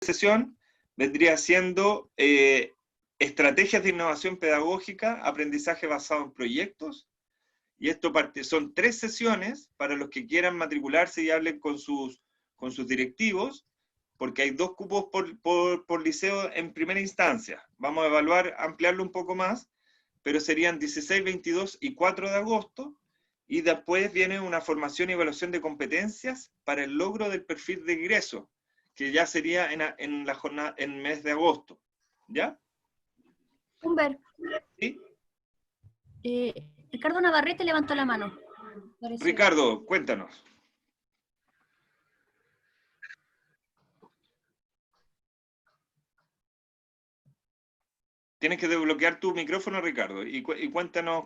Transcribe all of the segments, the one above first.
sesión vendría siendo estrategias de innovación pedagógica, aprendizaje basado en proyectos, y esto son 3 sesiones para los que quieran matricularse y hablen con sus directivos, porque hay 2 cupos por liceo en primera instancia. Vamos a evaluar, ampliarlo un poco más, pero serían 16, 22 y 4 de agosto, y después viene una formación y evaluación de competencias para el logro del perfil de ingreso, que ya sería en la jornada, en mes de agosto. ¿Ya? Humber. ¿Sí? Ricardo Navarrete levantó la mano. Parece. Ricardo, cuéntanos. Tienes que desbloquear tu micrófono, Ricardo, y cuéntanos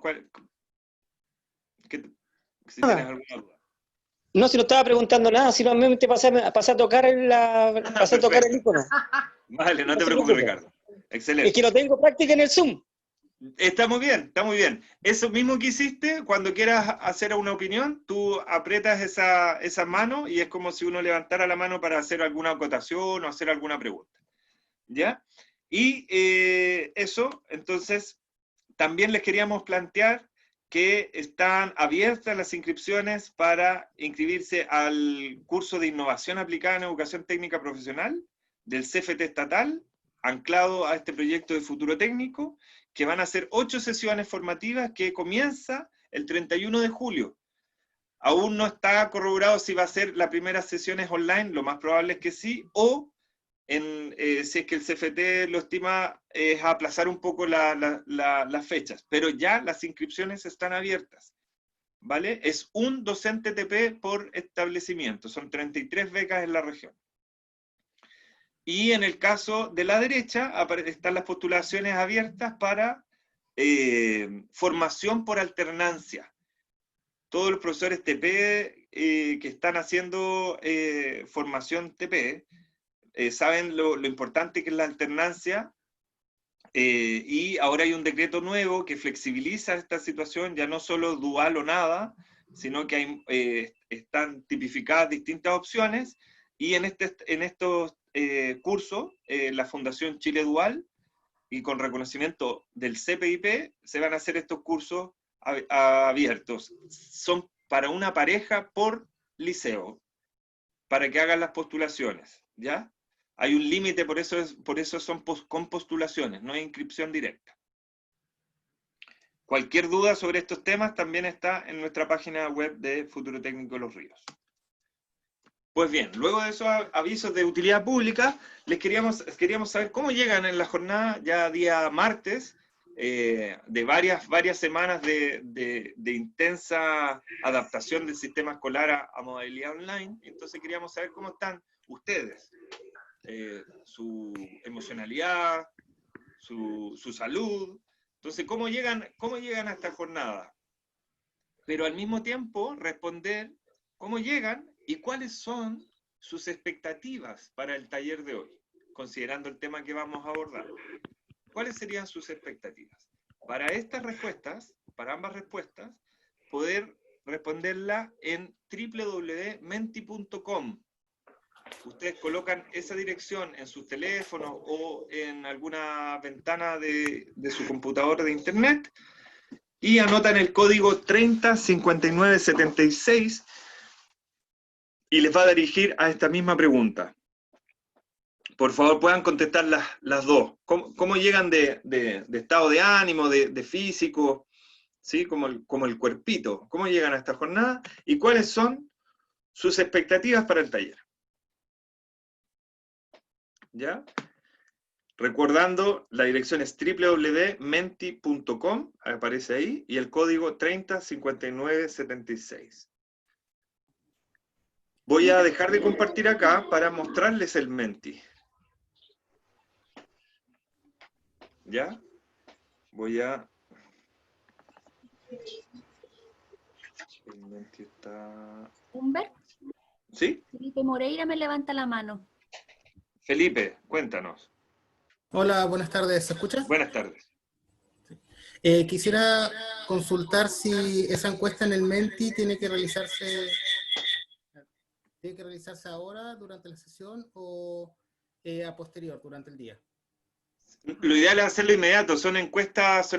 si tienes alguna duda. No, si no estaba preguntando nada, simplemente pasé a tocar el icono. Vale, no te preocupes, Ricardo. Excelente. Es que no tengo práctica en el Zoom. Está muy bien, está muy bien. Eso mismo que hiciste, cuando quieras hacer una opinión, tú aprietas esa mano y es como si uno levantara la mano para hacer alguna acotación o hacer alguna pregunta. ¿Ya? Y eso, entonces, también les queríamos plantear que están abiertas las inscripciones para inscribirse al curso de innovación aplicada en educación técnica profesional del CFT estatal, anclado a este proyecto de futuro técnico, que van a ser 8 sesiones formativas que comienza el 31 de julio. Aún no está corroborado si va a ser la primera sesión es online, lo más probable es que sí, o si es que el CFT lo estima, es aplazar un poco las fechas, pero ya las inscripciones están abiertas, ¿vale? Es un docente TP por establecimiento, son 33 becas en la región. Y en el caso de la derecha, están las postulaciones abiertas para formación por alternancia. Todos los profesores TP que están haciendo formación TP, saben lo importante que es la alternancia, y ahora hay un decreto nuevo que flexibiliza esta situación, ya no solo dual o nada, sino que están tipificadas distintas opciones, y en estos cursos, la Fundación Chile Dual, y con reconocimiento del CPIP, se van a hacer estos cursos abiertos. Son para una pareja por liceo, para que hagan las postulaciones, ¿ya? Hay un límite, por eso son con postulaciones, no hay inscripción directa. Cualquier duda sobre estos temas también está en nuestra página web de Futuro Técnico Los Ríos. Pues bien, luego de esos avisos de utilidad pública, queríamos saber cómo llegan en la jornada, ya día martes, de varias semanas de intensa adaptación del sistema escolar a modalidad online. Entonces queríamos saber cómo están ustedes. Su emocionalidad, su salud. Entonces, ¿cómo llegan a esta jornada? Pero al mismo tiempo responder cómo llegan y cuáles son sus expectativas para el taller de hoy, considerando el tema que vamos a abordar. ¿Cuáles serían sus expectativas? Para estas respuestas, para ambas respuestas, poder responderla en www.menti.com. Ustedes colocan esa dirección en sus teléfonos o en alguna ventana de su computadora de internet y anotan el código 305976 y les va a dirigir a esta misma pregunta. Por favor, puedan contestar las dos. ¿Cómo llegan de estado de ánimo, de físico, ¿sí? como el cuerpito? ¿Cómo llegan a esta jornada? ¿Y cuáles son sus expectativas para el taller? ¿Ya? Recordando, la dirección es www.menti.com, aparece ahí, y el código 305976. Voy a dejar de compartir acá para mostrarles el Menti. ¿Ya? Voy a... El Menti está... Humber. ¿Sí? Felipe Moreira me levanta la mano. Felipe, cuéntanos. Hola, buenas tardes. ¿Se escucha? Buenas tardes. Quisiera consultar si esa encuesta en el Menti tiene que realizarse ahora durante la sesión o a posterior, durante el día? Lo ideal es hacerlo inmediato, son encuestas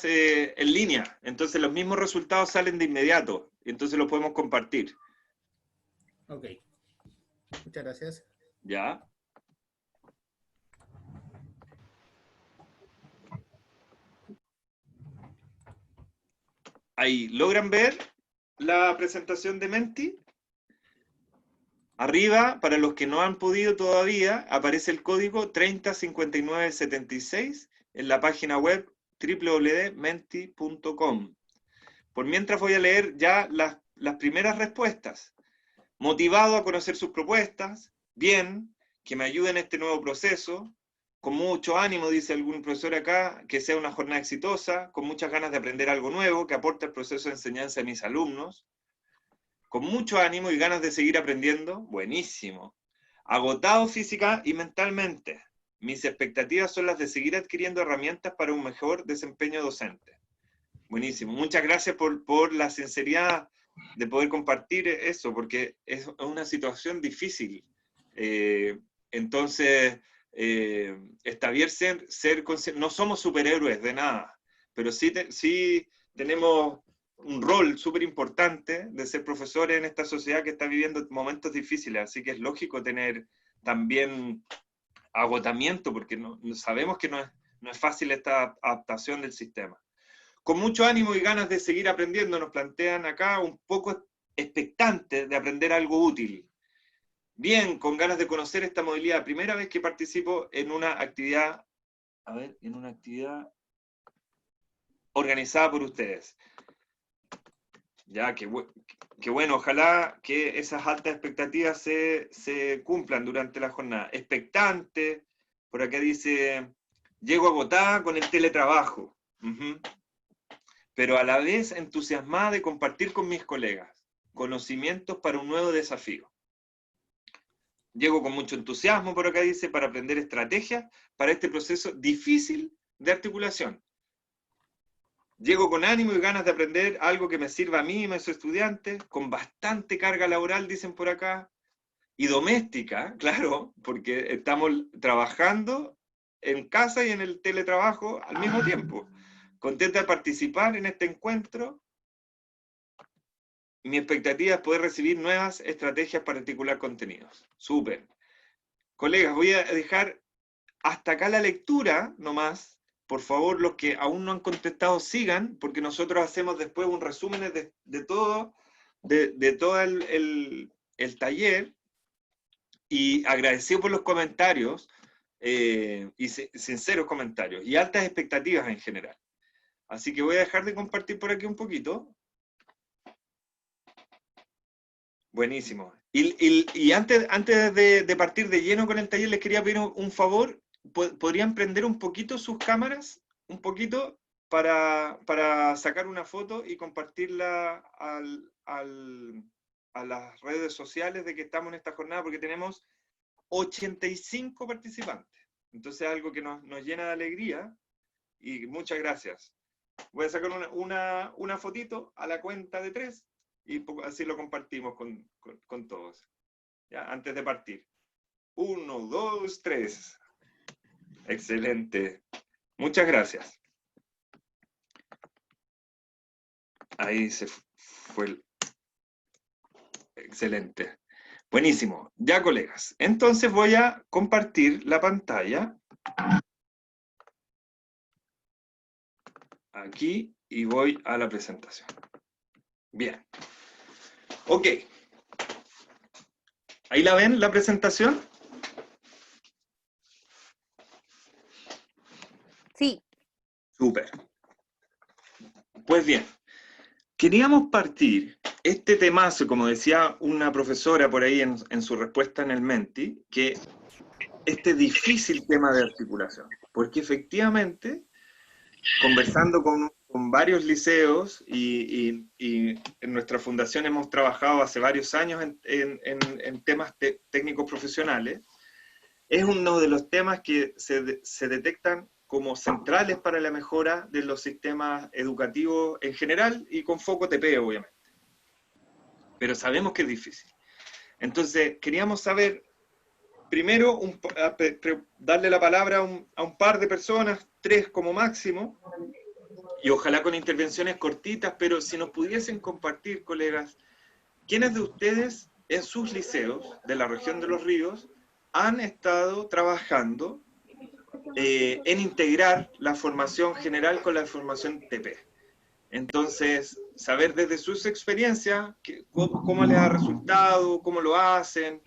en línea, entonces los mismos resultados salen de inmediato, y entonces los podemos compartir. Ok. Muchas gracias. ¿Ya? Ahí, ¿logran ver la presentación de Menti? Arriba, para los que no han podido todavía, aparece el código 305976 en la página web www.menti.com. Por mientras voy a leer ya las primeras respuestas. Motivado a conocer sus propuestas, bien, que me ayuden en este nuevo proceso, con mucho ánimo, dice algún profesor acá, que sea una jornada exitosa, con muchas ganas de aprender algo nuevo, que aporte al proceso de enseñanza de mis alumnos, con mucho ánimo y ganas de seguir aprendiendo, buenísimo. Agotado física y mentalmente, mis expectativas son las de seguir adquiriendo herramientas para un mejor desempeño docente. Buenísimo, muchas gracias por la sinceridad de poder compartir eso, porque es una situación difícil. Entonces, está bien ser consciente. No somos superhéroes de nada, pero sí tenemos un rol súper importante de ser profesores en esta sociedad que está viviendo momentos difíciles, así que es lógico tener también agotamiento, porque sabemos que no es fácil esta adaptación del sistema. Con mucho ánimo y ganas de seguir aprendiendo, nos plantean acá un poco expectantes de aprender algo útil. Bien, con ganas de conocer esta modalidad. Primera vez que participo en una actividad, organizada por ustedes. Ya, qué bueno, ojalá que esas altas expectativas se cumplan durante la jornada. Expectante, por acá dice, llego agotada con el teletrabajo. Pero a la vez entusiasmada de compartir con mis colegas conocimientos para un nuevo desafío. Llego con mucho entusiasmo, por acá dice, para aprender estrategias para este proceso difícil de articulación. Llego con ánimo y ganas de aprender algo que me sirva a mí y a mis estudiantes, con bastante carga laboral, dicen por acá, y doméstica, claro, porque estamos trabajando en casa y en el teletrabajo al mismo tiempo. Contenta de participar en este encuentro. Mi expectativa es poder recibir nuevas estrategias para articular contenidos. Súper. Colegas, voy a dejar hasta acá la lectura nomás. Por favor, los que aún no han contestado, sigan, porque nosotros hacemos después un resumen de todo el taller. Y agradecido por los comentarios, y sinceros comentarios, y altas expectativas en general. Así que voy a dejar de compartir por aquí un poquito. Buenísimo. Y antes de partir de lleno con el taller, les quería pedir un favor. ¿Podrían prender un poquito sus cámaras? Un poquito para sacar una foto y compartirla a las redes sociales de que estamos en esta jornada, porque tenemos 85 participantes. Entonces es algo que nos llena de alegría y muchas gracias. Voy a sacar una fotito a la cuenta de 3 y así lo compartimos con todos. ¿Ya? Antes de partir. 1, 2, 3. Excelente. Muchas gracias. Ahí se fue. Excelente. Buenísimo. Ya, colegas. Entonces voy a compartir la pantalla. Aquí y voy a la presentación. Bien. Ok. ¿Ahí la ven, la presentación? Sí. Súper. Pues bien, queríamos partir este temazo, como decía una profesora por ahí en su respuesta en el Menti, que este difícil tema de articulación, porque efectivamente, conversando con varios liceos y en nuestra fundación hemos trabajado hace varios años en temas técnicos profesionales, es uno de los temas que se detectan como centrales para la mejora de los sistemas educativos en general y con foco TP, obviamente. Pero sabemos que es difícil. Entonces, queríamos saber primero darle la palabra a un par de personas, 3 como máximo, y ojalá con intervenciones cortitas, pero si nos pudiesen compartir, colegas, ¿quiénes de ustedes en sus liceos de la región de Los Ríos han estado trabajando en integrar la formación general con la formación TP? Entonces, saber desde sus experiencias cómo les ha resultado, cómo lo hacen.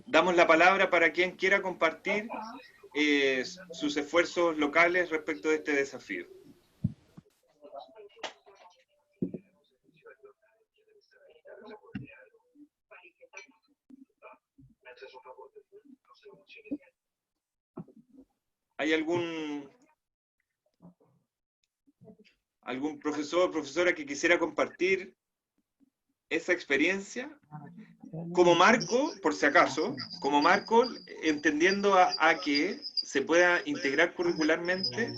Damos la palabra para quien quiera compartir sus esfuerzos locales respecto de este desafío. ¿Hay algún profesor o profesora que quisiera compartir esa experiencia? Como marco, por si acaso, como marco, entendiendo a que se pueda integrar curricularmente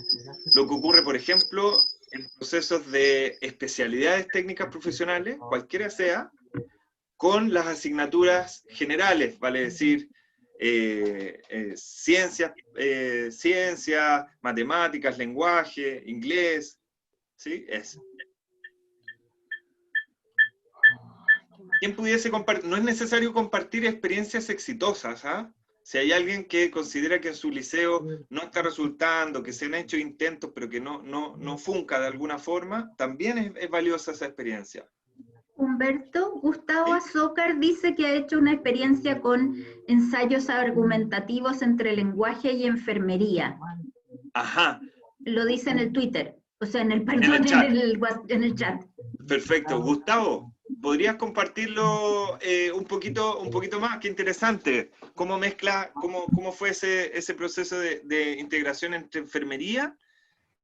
lo que ocurre, por ejemplo, en procesos de especialidades técnicas profesionales, cualquiera sea, con las asignaturas generales, vale decir, ciencias, matemáticas, lenguaje, inglés, ¿sí? Eso. ¿Quién pudiese compartir? No es necesario compartir experiencias exitosas, ¿ah? Si hay alguien que considera que en su liceo no está resultando, que se han hecho intentos, pero que no funca de alguna forma, también es valiosa esa experiencia. Humberto, Gustavo Azócar dice que ha hecho una experiencia con ensayos argumentativos entre lenguaje y enfermería. Ajá. Lo dice en el Twitter, o sea, en el chat. Perfecto. Gustavo, ¿podrías compartirlo un poquito más? Qué interesante. ¿Cómo mezcla, cómo fue ese proceso de integración entre enfermería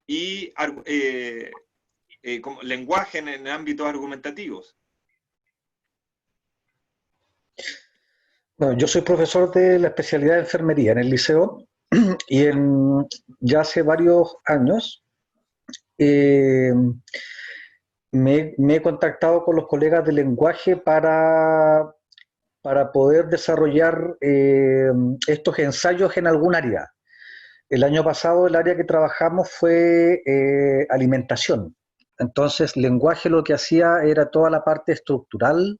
y lenguaje en ámbitos argumentativos? Bueno, yo soy profesor de la especialidad de enfermería en el liceo y ya hace varios años me he contactado con los colegas de lenguaje para poder desarrollar estos ensayos en algún área. El año pasado el área que trabajamos fue alimentación. Entonces, lenguaje lo que hacía era toda la parte estructural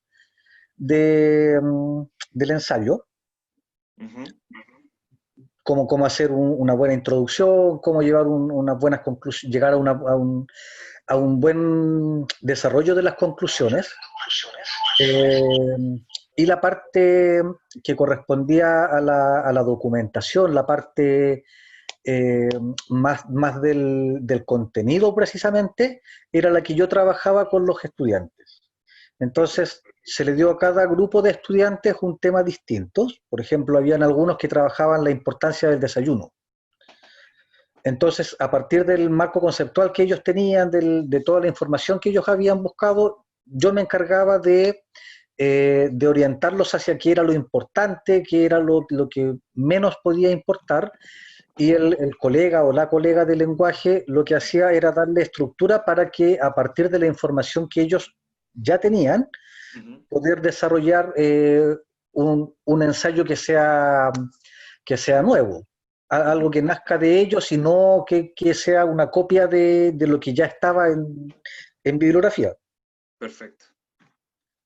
del ensayo. Uh-huh. Cómo hacer una buena introducción, cómo llevar unas buenas conclusiones, llegar a un buen desarrollo de las conclusiones. Y la parte que correspondía a la documentación, la parte más del contenido precisamente, era la que yo trabajaba con los estudiantes. Entonces, se le dio a cada grupo de estudiantes un tema distinto. Por ejemplo, habían algunos que trabajaban la importancia del desayuno. Entonces, a partir del marco conceptual que ellos tenían, de toda la información que ellos habían buscado, yo me encargaba de orientarlos hacia qué era lo importante, qué era lo que menos podía importar, y el colega o la colega de lenguaje lo que hacía era darle estructura para que a partir de la información que ellos ya tenían, poder desarrollar un ensayo que sea nuevo, algo que nazca de ellos y no que sea una copia de lo que ya estaba en bibliografía. Perfecto,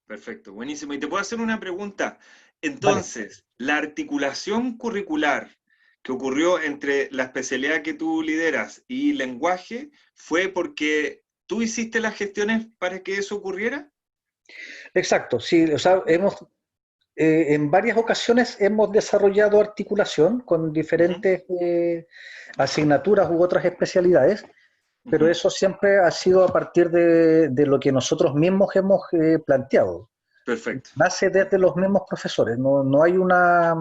perfecto, buenísimo. Y te puedo hacer una pregunta. Entonces, vale. La articulación curricular que ocurrió entre la especialidad que tú lideras y lenguaje, ¿fue porque tú hiciste las gestiones para que eso ocurriera? Exacto, sí, o sea, en varias ocasiones hemos desarrollado articulación con diferentes asignaturas u otras especialidades, pero eso siempre ha sido a partir de lo que nosotros mismos hemos planteado. Perfecto. Nace desde los mismos profesores, no hay una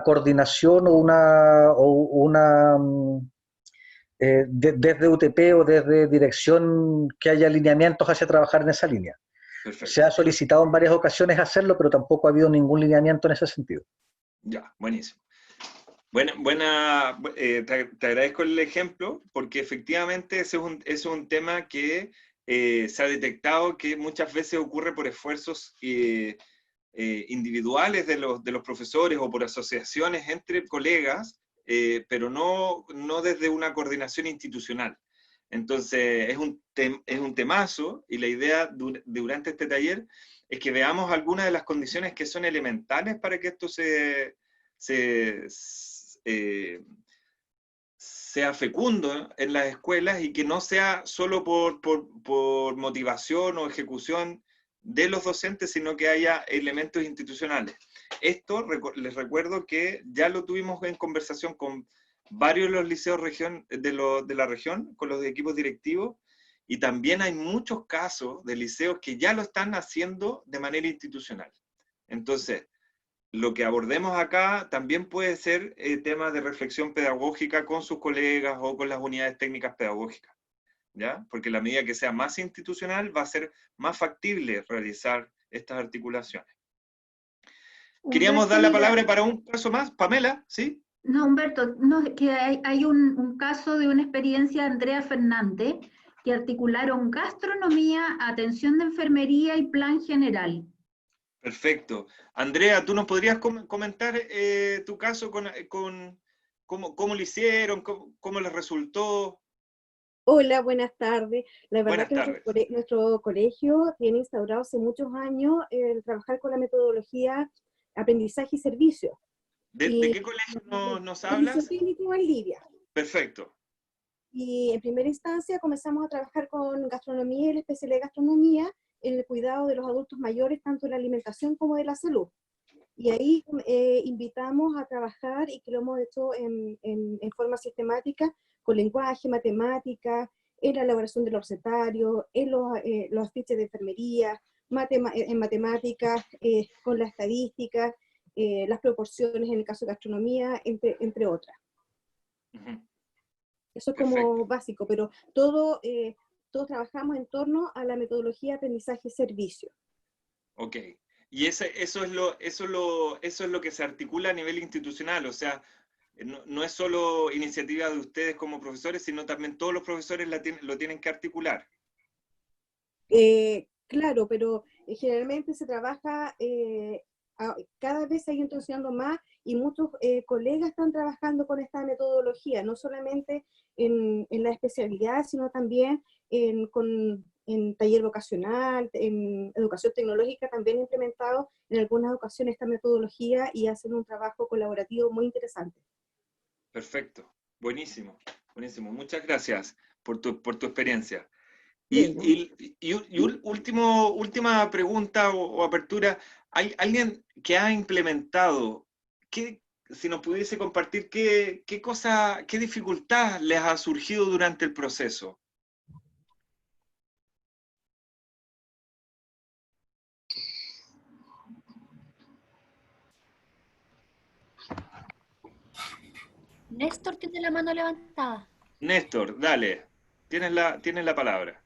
coordinación desde UTP o desde dirección que haya alineamientos hacia trabajar en esa línea. Perfecto. Se ha solicitado en varias ocasiones hacerlo, pero tampoco ha habido ningún lineamiento en ese sentido. Ya, buenísimo. Te agradezco el ejemplo, porque efectivamente ese es un tema que se ha detectado que muchas veces ocurre por esfuerzos individuales de los profesores o por asociaciones entre colegas, pero no desde una coordinación institucional. Entonces, es un temazo, y la idea durante este taller es que veamos algunas de las condiciones que son elementales para que esto sea fecundo en las escuelas, y que no sea solo por motivación o ejecución de los docentes, sino que haya elementos institucionales. Esto, les recuerdo que ya lo tuvimos en conversación con varios de los liceos de la región, con los equipos directivos, y también hay muchos casos de liceos que ya lo están haciendo de manera institucional. Entonces, lo que abordemos acá también puede ser tema de reflexión pedagógica con sus colegas o con las unidades técnicas pedagógicas, ¿ya? Porque a la medida que sea más institucional, va a ser más factible realizar estas articulaciones. Queríamos dar la palabra para un caso más. Pamela, ¿sí? No, Humberto, no, que hay un caso de una experiencia de Andrea Fernández, que articularon gastronomía, atención de enfermería y plan general. Perfecto. Andrea, ¿tú nos podrías comentar tu caso con cómo lo hicieron, cómo les resultó? Hola, buenas tardes. La verdad Buenas que tardes. nuestro colegio tiene instaurado hace muchos años el trabajar con la metodología aprendizaje y servicio. ¿De qué colegio nos hablas? Liceo Técnico Valdivia. Perfecto. Y en primera instancia comenzamos a trabajar con gastronomía y la especialidad de gastronomía en el cuidado de los adultos mayores, tanto en la alimentación como de la salud. Y ahí invitamos a trabajar, y que lo hemos hecho en forma sistemática, con lenguaje, matemáticas, en la elaboración de los recetarios, en los afiches de enfermería, en matemáticas, con la estadística, las proporciones en el caso de gastronomía, entre otras. Uh-huh. Eso es como básico, pero todos trabajamos en torno a la metodología de aprendizaje y servicio. Ok. Y eso es lo que se articula a nivel institucional, o sea, no es solo iniciativa de ustedes como profesores, sino también todos los profesores lo tienen que articular. Claro, pero generalmente se trabaja, cada vez se ha ido introduciendo más, y muchos colegas están trabajando con esta metodología, no solamente en la especialidad, sino también en taller vocacional, en educación tecnológica, también implementado en algunas ocasiones esta metodología, y hacen un trabajo colaborativo muy interesante. Perfecto, buenísimo, buenísimo. Muchas gracias por tu experiencia. Y última pregunta o apertura. ¿Hay alguien que ha implementado, si nos pudiese compartir, qué dificultad les ha surgido durante el proceso? Néstor tiene la mano levantada. Néstor, dale, tienes la palabra.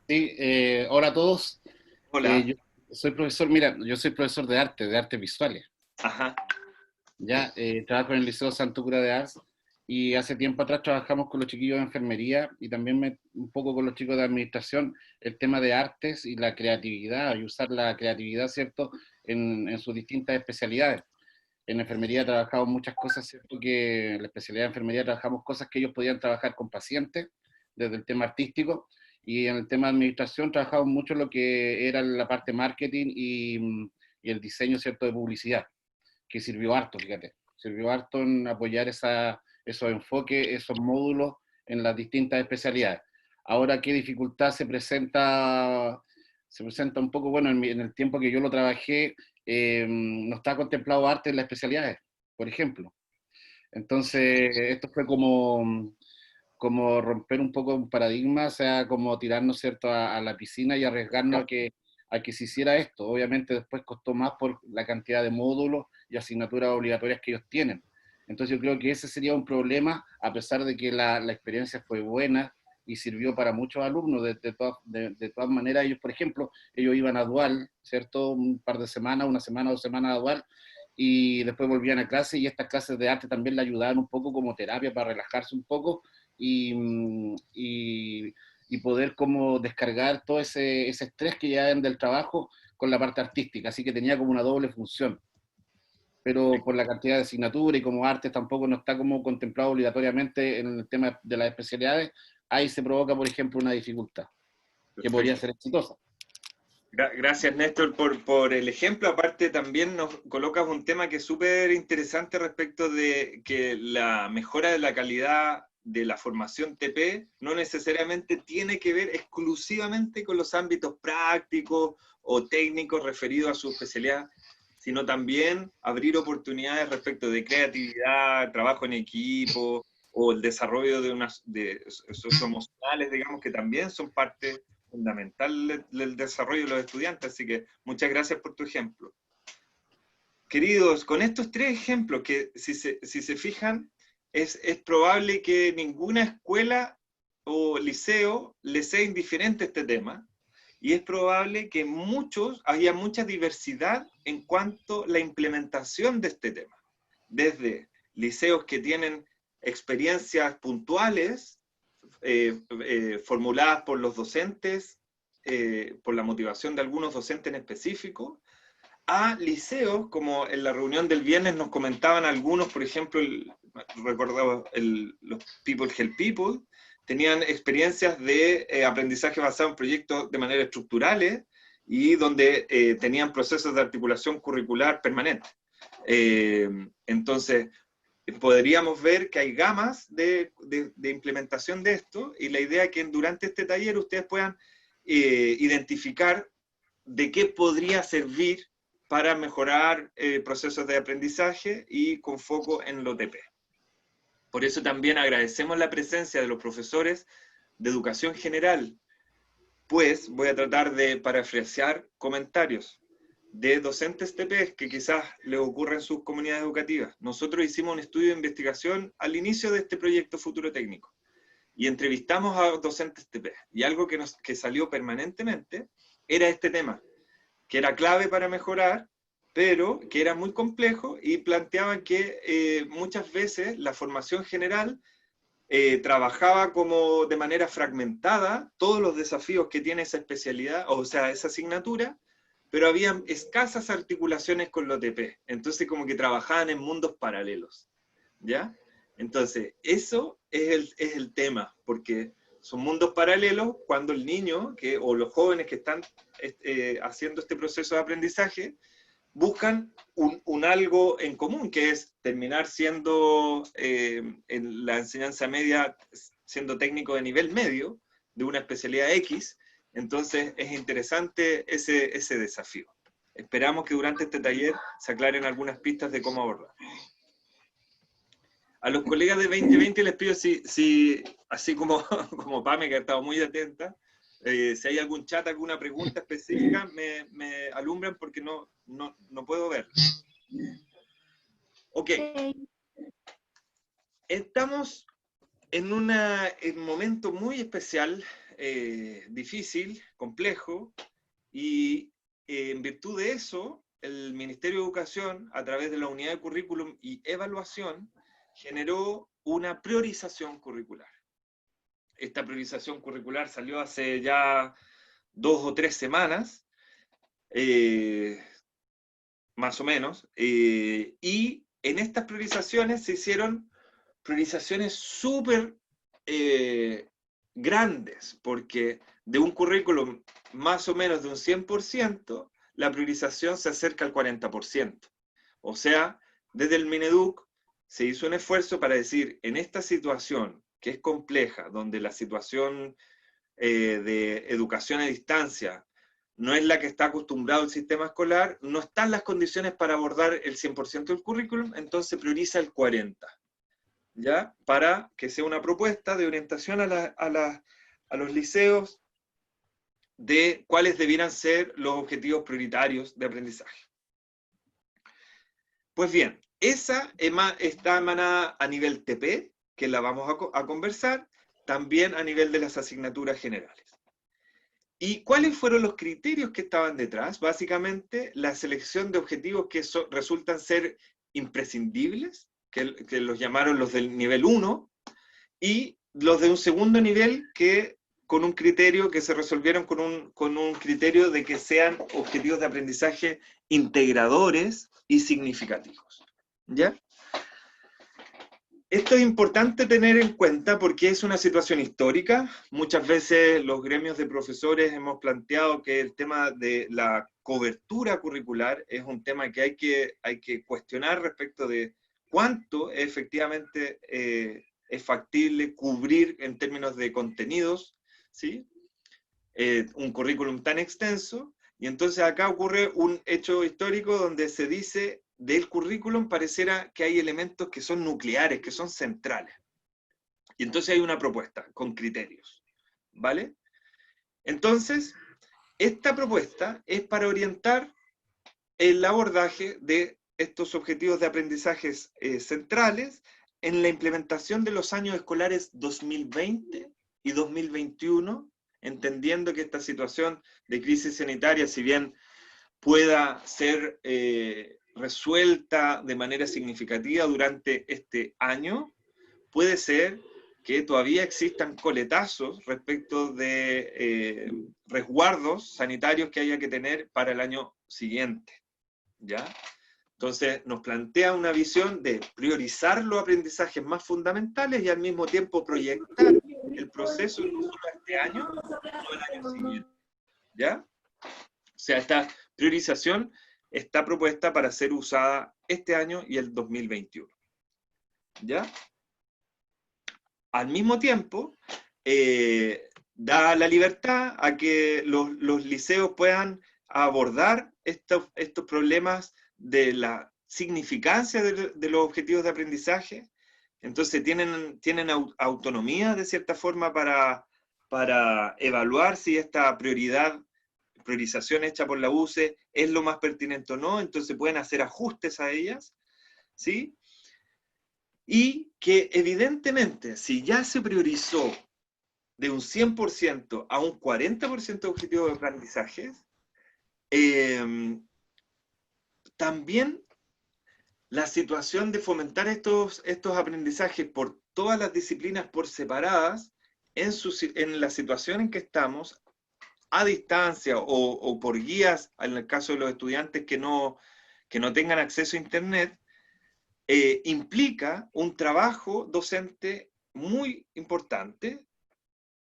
Sí, hola a todos. Hola. Yo soy profesor, mira, yo soy profesor de artes visuales. Ajá. Ya, trabajo en el Liceo Santo Cura de Ars, y hace tiempo atrás trabajamos con los chiquillos de enfermería, y también un poco con los chicos de administración, el tema de artes y la creatividad, y usar la creatividad, ¿cierto?, en sus distintas especialidades. En enfermería trabajamos muchas cosas, ¿cierto?, que en la especialidad de enfermería trabajamos cosas que ellos podían trabajar con pacientes, desde el tema artístico, y en el tema de administración trabajamos mucho lo que era la parte marketing y el diseño, ¿cierto?, de publicidad, que sirvió harto, fíjate, sirvió harto en apoyar esos enfoques, esos módulos en las distintas especialidades. Ahora, ¿qué dificultad se presenta? Se presenta un poco, bueno, en el tiempo que yo lo trabajé, no está contemplado arte en las especialidades, por ejemplo. Entonces, esto fue como romper un poco un paradigma, o sea, como tirarnos, ¿cierto?, a la piscina y arriesgarnos a que se hiciera esto. Obviamente después costó más por la cantidad de módulos y asignaturas obligatorias que ellos tienen. Entonces yo creo que ese sería un problema, a pesar de que la experiencia fue buena y sirvió para muchos alumnos. De todas maneras, ellos, por ejemplo, ellos iban a dual, ¿cierto?, un par de semanas, una semana, 2 semanas a dual, y después volvían a clase, y estas clases de arte también le ayudaban un poco como terapia para relajarse un poco y poder como descargar todo ese estrés que llevan del trabajo con la parte artística, así que tenía como una doble función. Pero por la cantidad de asignaturas y como artes tampoco no está como contemplado obligatoriamente en el tema de las especialidades, ahí se provoca, por ejemplo, una dificultad que podría ser exitosa. Gracias, Néstor, por el ejemplo. Aparte, también nos colocas un tema que es súper interesante respecto de que la mejora de la calidad de la formación TP no necesariamente tiene que ver exclusivamente con los ámbitos prácticos o técnicos referidos a su especialidad, sino también abrir oportunidades respecto de creatividad, trabajo en equipo, o el desarrollo de socioemocionales, digamos, que también son parte fundamental del desarrollo de los estudiantes. Así que muchas gracias por tu ejemplo. Queridos, con estos 3 ejemplos, que si se fijan, es probable que ninguna escuela o liceo le sea indiferente este tema, y es probable que haya mucha diversidad en cuanto a la implementación de este tema. Desde liceos que tienen experiencias puntuales, formuladas por los docentes, por la motivación de algunos docentes en específico, a liceos, como en la reunión del viernes nos comentaban algunos, por ejemplo, recordaba los People Help People, tenían experiencias de aprendizaje basado en proyectos de manera estructurales y donde tenían procesos de articulación curricular permanente. Entonces, podríamos ver que hay gamas de implementación de esto, y la idea es que durante este taller ustedes puedan identificar de qué podría servir para mejorar procesos de aprendizaje y con foco en lo TP. Por eso también agradecemos la presencia de los profesores de educación general, pues voy a tratar de parafrasear comentarios de docentes TP que quizás les ocurra en sus comunidades educativas. Nosotros hicimos un estudio de investigación al inicio de este proyecto Futuro Técnico, y entrevistamos a docentes TP, y algo que salió permanentemente era este tema, que era clave para mejorar, pero que era muy complejo, y planteaban que muchas veces la formación general trabajaba como de manera fragmentada todos los desafíos que tiene esa especialidad, o sea, esa asignatura, pero había escasas articulaciones con lo TP, entonces como que trabajaban en mundos paralelos, ¿ya? Entonces, eso es el tema, porque son mundos paralelos cuando el niño, o los jóvenes que están haciendo este proceso de aprendizaje, buscan un algo en común, que es terminar siendo, en la enseñanza media, siendo técnico de nivel medio, de una especialidad X. Entonces es interesante ese desafío. Esperamos que durante este taller se aclaren algunas pistas de cómo abordar. A los colegas de 2020 les pido, si así como Pame, que ha estado muy atenta, si hay algún chat, alguna pregunta específica, me alumbran porque no puedo verlo. Ok. Estamos en un momento muy especial, difícil, complejo, y en virtud de eso, el Ministerio de Educación, a través de la Unidad de Currículum y Evaluación, generó una priorización curricular. Esta priorización curricular salió hace ya 2 o 3 semanas, más o menos, y en estas priorizaciones se hicieron priorizaciones súper grandes, porque de un currículum más o menos de un 100%, la priorización se acerca al 40%. O sea, desde el Mineduc se hizo un esfuerzo para decir, en esta situación que es compleja, donde la situación de educación a distancia no es la que está acostumbrado el sistema escolar, no están las condiciones para abordar el 100% del currículum, entonces prioriza el 40%, ¿ya? Para que sea una propuesta de orientación a los liceos de cuáles debieran ser los objetivos prioritarios de aprendizaje. Pues bien, esa está emanada a nivel TP, que la vamos a conversar, también a nivel de las asignaturas generales. ¿Y cuáles fueron los criterios que estaban detrás? Básicamente, la selección de objetivos que resultan ser imprescindibles, que los llamaron los del nivel 1, y los de un segundo nivel que con un criterio, que se resolvieron con un criterio de que sean objetivos de aprendizaje integradores y significativos. ¿Ya? Esto es importante tener en cuenta porque es una situación histórica. Muchas veces los gremios de profesores hemos planteado que el tema de la cobertura curricular es un tema que hay que cuestionar respecto de cuánto efectivamente es factible cubrir en términos de contenidos, ¿sí? Un currículum tan extenso. Y entonces acá ocurre un hecho histórico donde se dice del currículum pareciera que hay elementos que son nucleares, que son centrales. Y entonces hay una propuesta con criterios, ¿vale? Entonces, esta propuesta es para orientar el abordaje de estos objetivos de aprendizajes centrales en la implementación de los años escolares 2020 y 2021, entendiendo que esta situación de crisis sanitaria, si bien pueda ser resuelta de manera significativa durante este año, puede ser que todavía existan coletazos respecto de resguardos sanitarios que haya que tener para el año siguiente, ¿ya? Entonces nos plantea una visión de priorizar los aprendizajes más fundamentales y al mismo tiempo proyectar el proceso no solo este año, sino el año siguiente, ¿ya? O sea, esta priorización está propuesta para ser usada este año y el 2021. ¿Ya? Al mismo tiempo, da la libertad a que los liceos puedan abordar estos problemas de la significancia de los objetivos de aprendizaje. Entonces tienen autonomía de cierta forma para evaluar si esta priorización hecha por la UCE es lo más pertinente o no, entonces pueden hacer ajustes a ellas, ¿sí? Y que evidentemente, si ya se priorizó de un 100% a un 40% de objetivos de aprendizaje, también la situación de fomentar estos aprendizajes por todas las disciplinas por separadas, en la situación en que estamos, a distancia o por guías, en el caso de los estudiantes que no tengan acceso a Internet, implica un trabajo docente muy importante,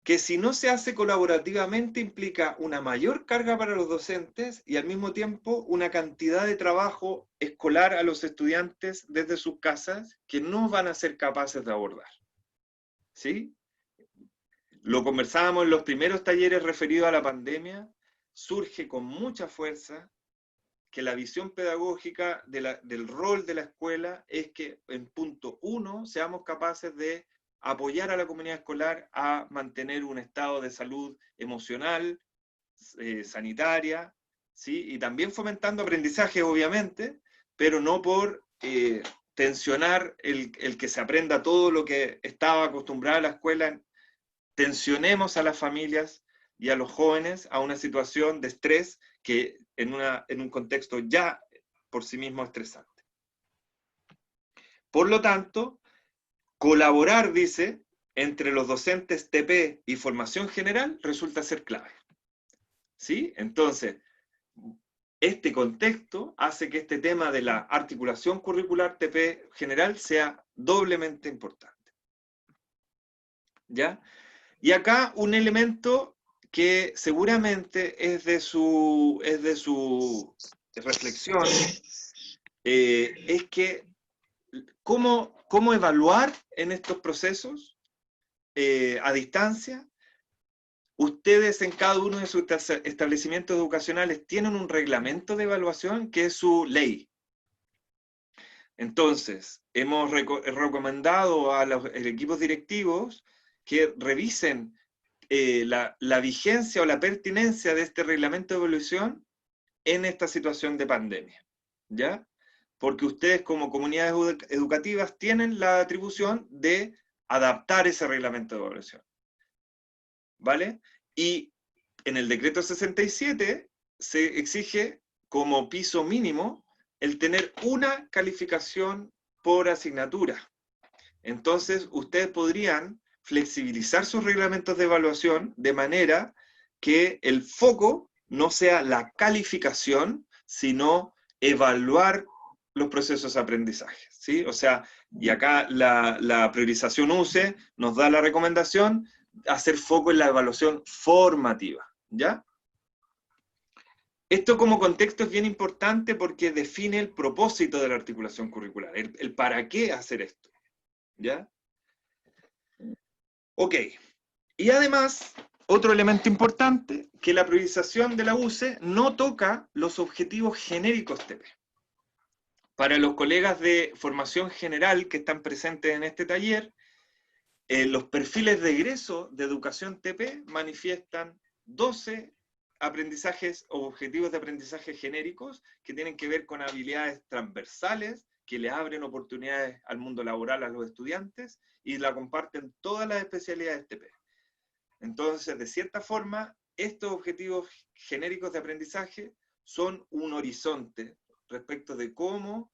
que si no se hace colaborativamente implica una mayor carga para los docentes y al mismo tiempo una cantidad de trabajo escolar a los estudiantes desde sus casas que no van a ser capaces de abordar. ¿Sí? Lo conversábamos en los primeros talleres referidos a la pandemia, surge con mucha fuerza que la visión pedagógica del rol de la escuela es que en punto 1 seamos capaces de apoyar a la comunidad escolar a mantener un estado de salud emocional, sanitaria, ¿sí? Y también fomentando aprendizaje, obviamente, pero no por tensionar el que se aprenda todo lo que estaba acostumbrada la escuela. Tensionemos a las familias y a los jóvenes a una situación de estrés que en un contexto ya por sí mismo estresante. Por lo tanto, colaborar, dice, entre los docentes TP y formación general resulta ser clave. ¿Sí? Entonces, este contexto hace que este tema de la articulación curricular TP general sea doblemente importante. ¿Ya? Y acá un elemento que seguramente es de su reflexión, es que ¿cómo evaluar en estos procesos a distancia? Ustedes en cada uno de sus establecimientos educacionales tienen un reglamento de evaluación que es su ley. Entonces, hemos recomendado a los equipos directivos que revisen la vigencia o la pertinencia de este reglamento de evaluación en esta situación de pandemia, ¿ya? Porque ustedes como comunidades educativas tienen la atribución de adaptar ese reglamento de evaluación, ¿vale? Y en el decreto 67 se exige como piso mínimo el tener una calificación por asignatura. Entonces, ustedes podrían flexibilizar sus reglamentos de evaluación de manera que el foco no sea la calificación, sino evaluar los procesos de aprendizaje, ¿sí? O sea, y acá la priorización UCE nos da la recomendación de hacer foco en la evaluación formativa, ¿ya? Esto como contexto es bien importante porque define el propósito de la articulación curricular, el para qué hacer esto, ¿ya? Ok, y además, otro elemento importante, que la priorización de la UCE no toca los objetivos genéricos TP. Para los colegas de formación general que están presentes en este taller, los perfiles de egreso de educación TP manifiestan 12 aprendizajes o objetivos de aprendizaje genéricos que tienen que ver con habilidades transversales, que le abren oportunidades al mundo laboral a los estudiantes y la comparten todas las especialidades TP. Entonces, de cierta forma, estos objetivos genéricos de aprendizaje son un horizonte respecto de cómo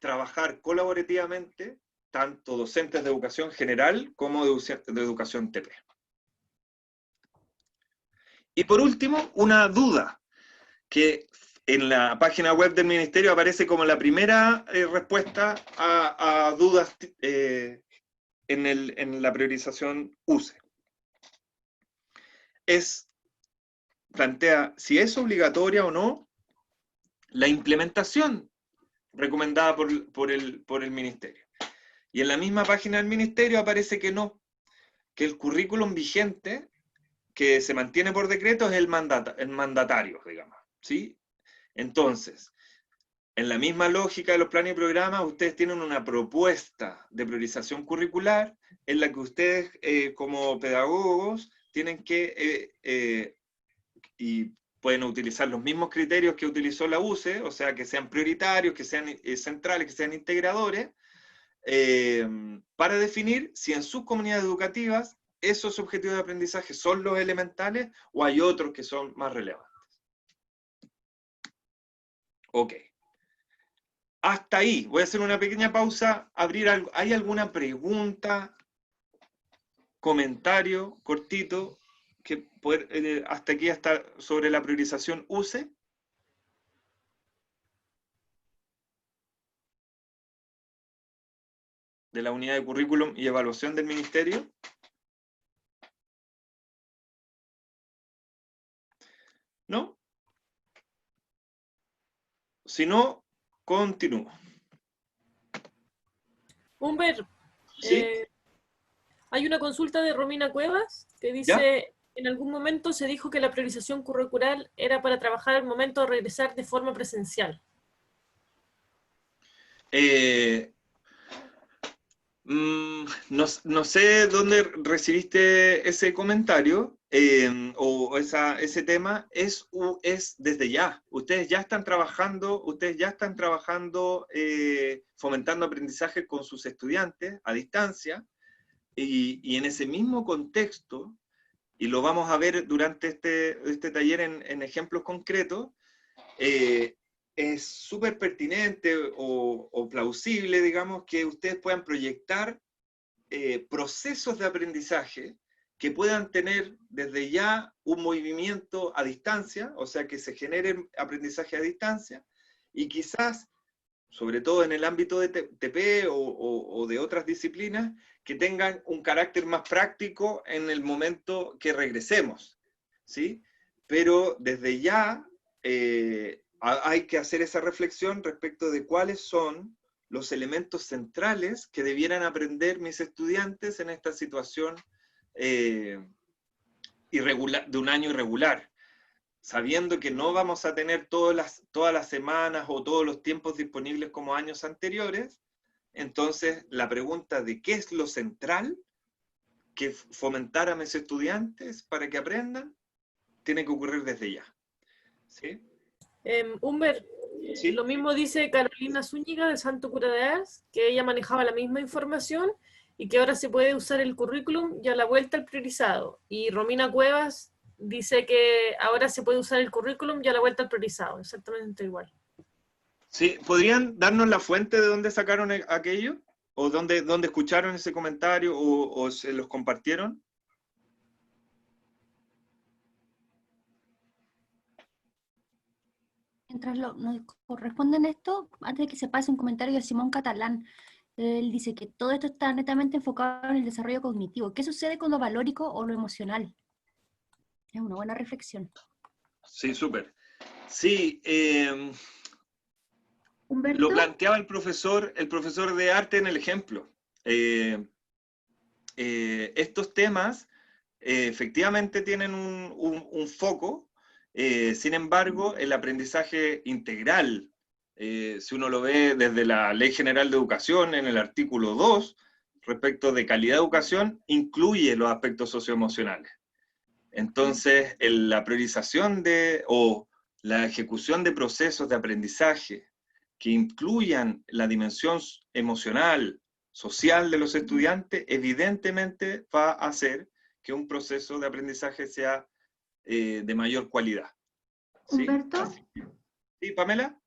trabajar colaborativamente tanto docentes de educación general como de educación TP. Y por último, una duda, que en la página web del Ministerio aparece como la primera respuesta a dudas en la priorización UCE. Plantea si es obligatoria o no la implementación recomendada por el Ministerio. Y en la misma página del Ministerio aparece que no, que el currículum vigente que se mantiene por decreto es el mandatario, digamos, ¿sí? Entonces, en la misma lógica de los planes y programas, ustedes tienen una propuesta de priorización curricular en la que ustedes, como pedagogos, tienen que, y pueden utilizar los mismos criterios que utilizó la UCE, o sea, que sean prioritarios, que sean centrales, que sean integradores, para definir si en sus comunidades educativas esos objetivos de aprendizaje son los elementales o hay otros que son más relevantes. Ok. Hasta ahí. Voy a hacer una pequeña pausa, abrir algo. ¿Hay alguna pregunta, comentario cortito que hasta aquí, hasta sobre la priorización UCE? De la unidad de currículum y evaluación del Ministerio. ¿No? Si no, continúo. Humber, ¿Sí? hay una consulta de Romina Cuevas que dice, ¿Ya? en algún momento se dijo que la priorización curricular era para trabajar al momento de regresar de forma presencial. No sé dónde recibiste ese comentario o ese tema, es desde ya. Ustedes ya están trabajando fomentando aprendizaje con sus estudiantes a distancia y en ese mismo contexto, y lo vamos a ver durante este taller en ejemplos concretos, es súper pertinente o plausible, digamos, que ustedes puedan proyectar procesos de aprendizaje que puedan tener desde ya un movimiento a distancia, o sea, que se genere aprendizaje a distancia, y quizás, sobre todo en el ámbito de TP o de otras disciplinas, que tengan un carácter más práctico en el momento que regresemos, ¿sí? Pero desde ya hay que hacer esa reflexión respecto de cuáles son los elementos centrales que debieran aprender mis estudiantes en esta situación irregular, de un año irregular, sabiendo que no vamos a tener todas las semanas o todos los tiempos disponibles como años anteriores. Entonces, la pregunta de qué es lo central que fomentar a mis estudiantes para que aprendan, tiene que ocurrir desde ya. ¿Sí? Humber, ¿Sí? lo mismo dice Carolina Zúñiga de Santo Cura de Ars, que ella manejaba la misma información y que ahora se puede usar el currículum y a la vuelta el priorizado. Y Romina Cuevas dice que ahora se puede usar el currículum y a la vuelta el priorizado, exactamente igual. Sí, ¿podrían darnos la fuente de dónde sacaron aquello? ¿O dónde escucharon ese comentario o se los compartieron? Mientras nos corresponden esto, antes de que se pase un comentario de Simón Catalán, él dice que todo esto está netamente enfocado en el desarrollo cognitivo. ¿Qué sucede con lo valórico o lo emocional? Es una buena reflexión. Sí, súper. Sí, Humberto, lo planteaba el profesor de arte en el ejemplo. Estos temas efectivamente tienen un foco, sin embargo, el aprendizaje integral, si uno lo ve desde la Ley General de Educación, en el artículo 2, respecto de calidad de educación, incluye los aspectos socioemocionales. Entonces, la priorización o la ejecución de procesos de aprendizaje que incluyan la dimensión emocional, social de los estudiantes, evidentemente va a hacer que un proceso de aprendizaje sea de mayor cualidad. ¿Sí? Humberto. ¿Sí, Pamela?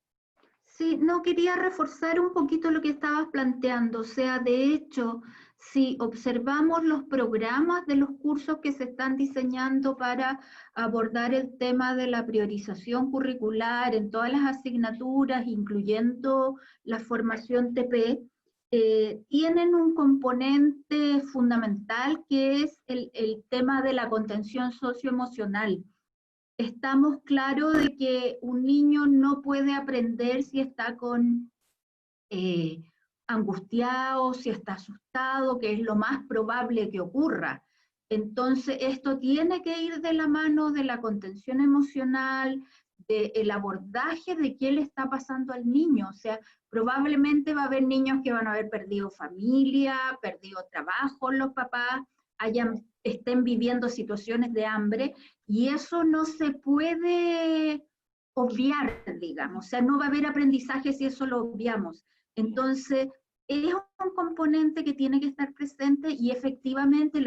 Sí, no, quería reforzar un poquito lo que estabas planteando. O sea, de hecho, si observamos los programas de los cursos que se están diseñando para abordar el tema de la priorización curricular en todas las asignaturas, incluyendo la formación TP, tienen un componente fundamental que es el tema de la contención socioemocional. Estamos claros de que un niño no puede aprender si está angustiado, si está asustado, que es lo más probable que ocurra. Entonces, esto tiene que ir de la mano de la contención emocional, del abordaje de qué le está pasando al niño. O sea, probablemente va a haber niños que van a haber perdido familia, perdido trabajo los papás, estén viviendo situaciones de hambre, y eso no se puede obviar, digamos. O sea, no va a haber aprendizaje si eso lo obviamos. Entonces, es un componente que tiene que estar presente, y efectivamente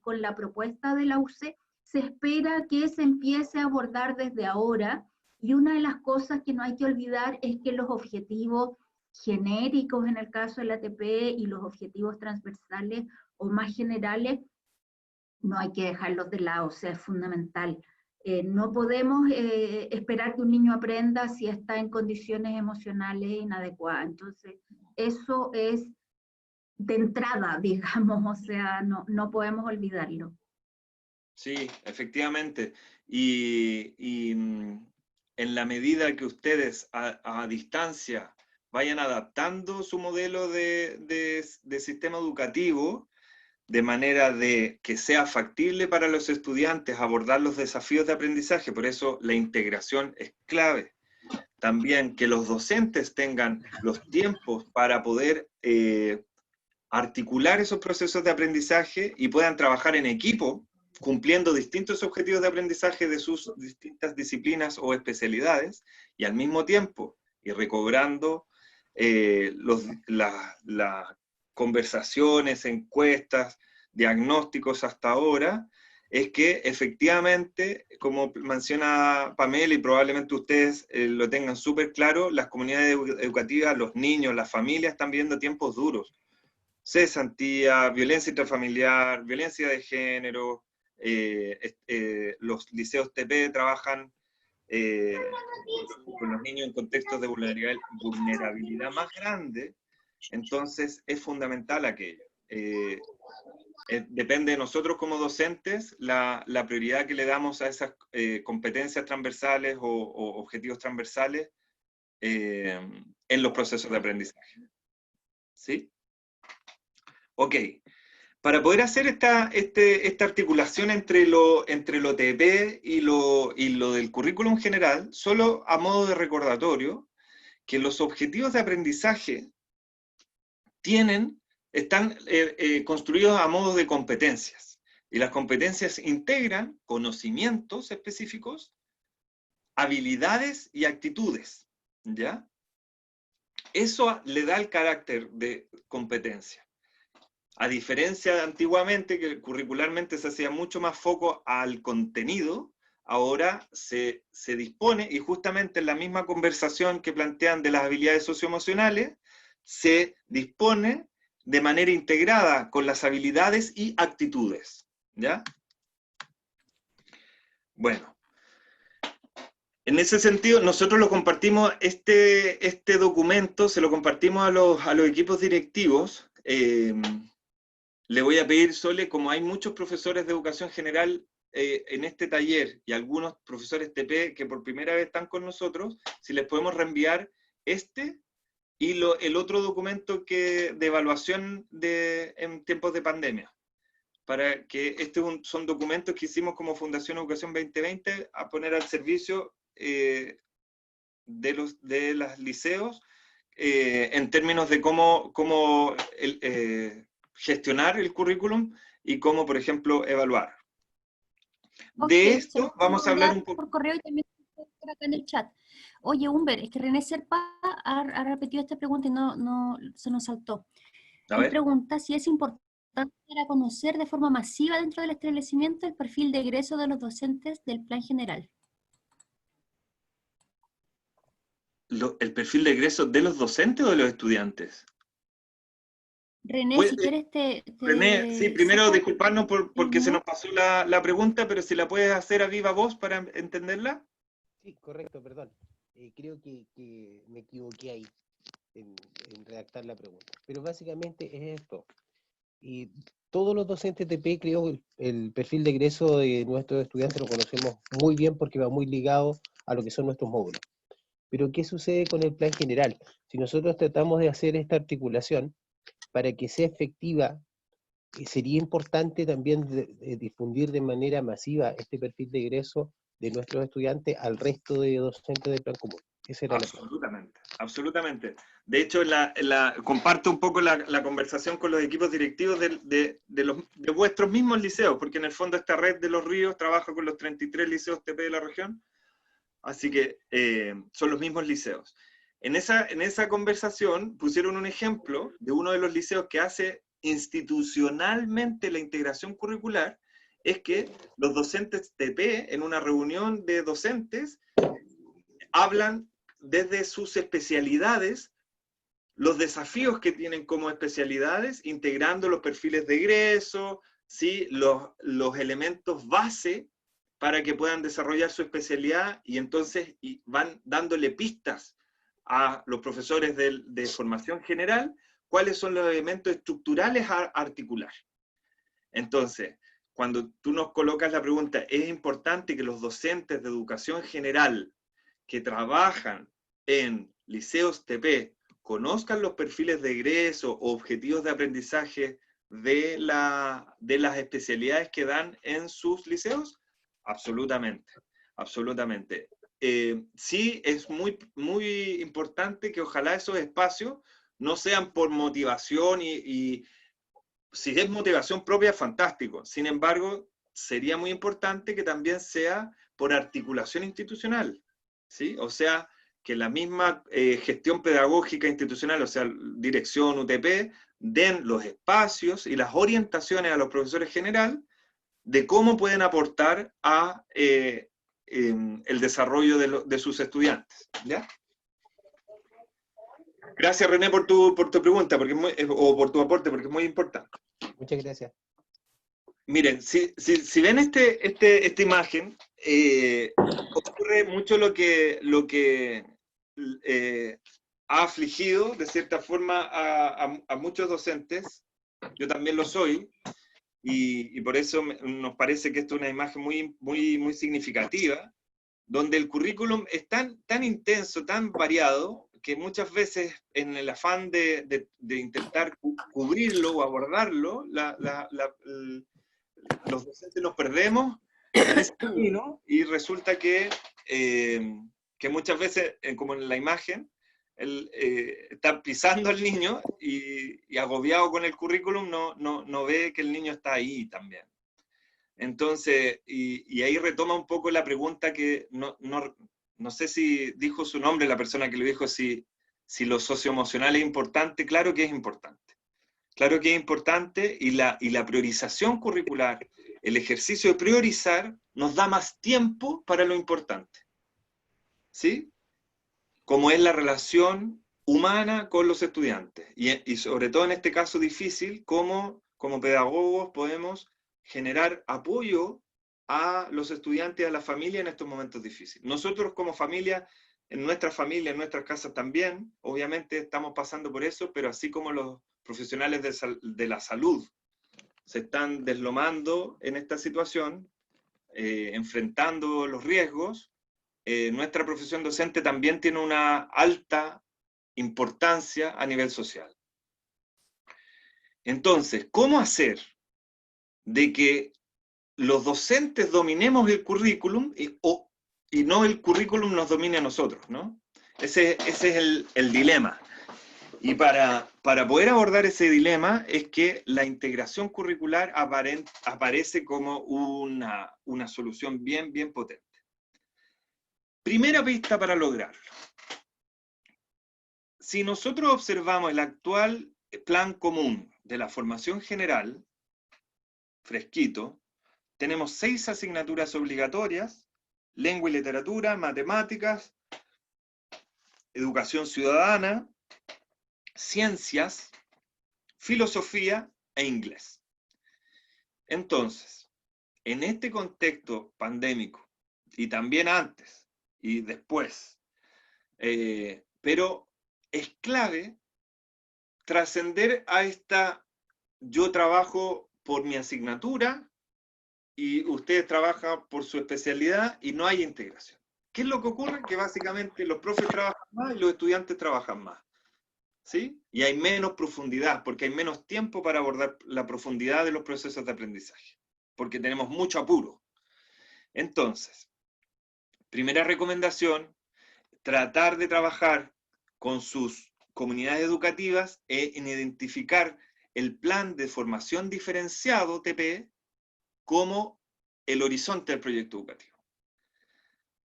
con la propuesta de la UCE se espera que se empiece a abordar desde ahora, y una de las cosas que no hay que olvidar es que los objetivos genéricos en el caso del ATP y los objetivos transversales o más generales no hay que dejarlos de lado, o sea, es fundamental. No podemos esperar que un niño aprenda si está en condiciones emocionales inadecuadas. Entonces, eso es de entrada, digamos, o sea, no podemos olvidarlo. Sí, efectivamente. Y en la medida que ustedes a distancia vayan adaptando su modelo de sistema educativo, de manera de que sea factible para los estudiantes abordar los desafíos de aprendizaje, por eso la integración es clave. También que los docentes tengan los tiempos para poder articular esos procesos de aprendizaje y puedan trabajar en equipo, cumpliendo distintos objetivos de aprendizaje de sus distintas disciplinas o especialidades, y al mismo tiempo, y recobrando las conversaciones, encuestas, diagnósticos hasta ahora, es que efectivamente, como menciona Pamela, y probablemente ustedes lo tengan súper claro, las comunidades educativas, los niños, las familias están viviendo tiempos duros. Cesantía, violencia intrafamiliar, violencia de género, los liceos TP trabajan con los niños en contextos de vulnerabilidad más grande, entonces es fundamental aquello. Depende de nosotros como docentes la prioridad que le damos a esas competencias transversales o objetivos transversales en los procesos de aprendizaje. ¿Sí? Ok. Para poder hacer esta articulación entre lo TP y lo del currículum general, solo a modo de recordatorio, que los objetivos de aprendizaje están construidos a modo de competencias, y las competencias integran conocimientos específicos, habilidades y actitudes, ¿ya? Eso le da el carácter de competencia. A diferencia de antiguamente, que curricularmente se hacía mucho más foco al contenido, ahora se dispone, y justamente en la misma conversación que plantean de las habilidades socioemocionales, se dispone de manera integrada con las habilidades y actitudes, ¿ya? Bueno, en ese sentido, nosotros lo compartimos, este documento se lo compartimos a los equipos directivos. Le voy a pedir, Sole, como hay muchos profesores de educación general en este taller y algunos profesores TP que por primera vez están con nosotros, si les podemos reenviar este y el otro documento de evaluación en tiempos de pandemia. Para que son documentos que hicimos como Fundación Educación 2020 a poner al servicio de los liceos en términos de cómo gestionar el currículum y cómo, por ejemplo, evaluar. De esto vamos a hablar un poco. Por correo y también acá en el chat. Oye, Humber, es que René Serpa ha repetido esta pregunta y no se nos saltó. Él pregunta si es importante para conocer de forma masiva dentro del establecimiento el perfil de egreso de los docentes del plan general. ¿El perfil de egreso de los docentes o de los estudiantes? René, si quieres René, sí, primero disculparnos porque se nos pasó la pregunta, pero si la puedes hacer a viva voz para entenderla. Sí, correcto, perdón. Creo que me equivoqué ahí en redactar la pregunta. Pero básicamente es esto. Y todos los docentes TP, creo, el perfil de egreso de nuestros estudiantes lo conocemos muy bien porque va muy ligado a lo que son nuestros módulos. Pero ¿qué sucede con el plan general? Si nosotros tratamos de hacer esta articulación, para que sea efectiva, sería importante también difundir de manera masiva este perfil de egreso de nuestros estudiantes al resto de docentes del plan común. Esa era absolutamente, absolutamente. De hecho, comparto un poco la conversación con los equipos directivos de vuestros mismos liceos, porque en el fondo esta red de los ríos trabaja con los 33 liceos TP de la región, así que son los mismos liceos. En esa conversación pusieron un ejemplo de uno de los liceos que hace institucionalmente la integración curricular, es que los docentes TP, en una reunión de docentes, hablan desde sus especialidades, los desafíos que tienen como especialidades, integrando los perfiles de egreso, ¿sí? los elementos base para que puedan desarrollar su especialidad, y entonces van dándole pistas a los profesores de formación general, cuáles son los elementos estructurales a articular. Entonces, cuando tú nos colocas la pregunta, ¿es importante que los docentes de educación general que trabajan en liceos TP conozcan los perfiles de egreso o objetivos de aprendizaje de las especialidades que dan en sus liceos? Absolutamente, absolutamente. Sí, es muy, muy importante que ojalá esos espacios no sean por motivación y si es motivación propia, fantástico. Sin embargo, sería muy importante que también sea por articulación institucional, ¿sí? O sea, que la misma gestión pedagógica institucional, o sea, dirección, UTP, den los espacios y las orientaciones a los profesores general de cómo pueden aportar a el desarrollo de sus estudiantes, ¿ya? Gracias, René, por tu pregunta, o por tu aporte, porque es muy importante. Muchas gracias. Miren, si ven esta imagen, ocurre mucho lo que ha afligido, de cierta forma, a muchos docentes. Yo también lo soy, y por eso nos parece que esto es una imagen muy, muy, muy significativa, donde el currículum es tan intenso, tan variado, que muchas veces en el afán de intentar cubrirlo o abordarlo, los docentes nos perdemos en ese camino, y resulta que muchas veces, como en la imagen, está pisando al niño y agobiado con el currículum no ve que el niño está ahí también. Entonces, y ahí retoma un poco la pregunta que no sé si dijo su nombre la persona que lo dijo, si lo socioemocional es importante. Claro que es importante. Claro que es importante, y la priorización curricular, el ejercicio de priorizar, nos da más tiempo para lo importante. ¿Sí? Como es la relación humana con los estudiantes. Y sobre todo en este caso difícil, cómo como pedagogos podemos generar apoyo a los estudiantes y a la familia en estos momentos difíciles. Nosotros como familia, en nuestra familia, en nuestras casas también, obviamente estamos pasando por eso, pero así como los profesionales de la salud se están deslomando en esta situación, enfrentando los riesgos, nuestra profesión docente también tiene una alta importancia a nivel social. Entonces, ¿cómo hacer de que los docentes dominemos el currículum y no el currículum nos domine a nosotros, ¿no? Ese es el dilema. Y para poder abordar ese dilema es que la integración curricular aparece como una solución bien potente. Primera pista para lograrlo. Si nosotros observamos el actual plan común de la formación general, fresquito, tenemos 6 asignaturas obligatorias: lengua y literatura, matemáticas, educación ciudadana, ciencias, filosofía e inglés. Entonces, en este contexto pandémico, y también antes y después, pero es clave trascender a yo trabajo por mi asignatura y ustedes trabajan por su especialidad y no hay integración. ¿Qué es lo que ocurre? Que básicamente los profes trabajan más y los estudiantes trabajan más, ¿sí? Y hay menos profundidad, porque hay menos tiempo para abordar la profundidad de los procesos de aprendizaje, porque tenemos mucho apuro. Entonces, primera recomendación, tratar de trabajar con sus comunidades educativas en identificar el plan de formación diferenciado, TP, como el horizonte del proyecto educativo.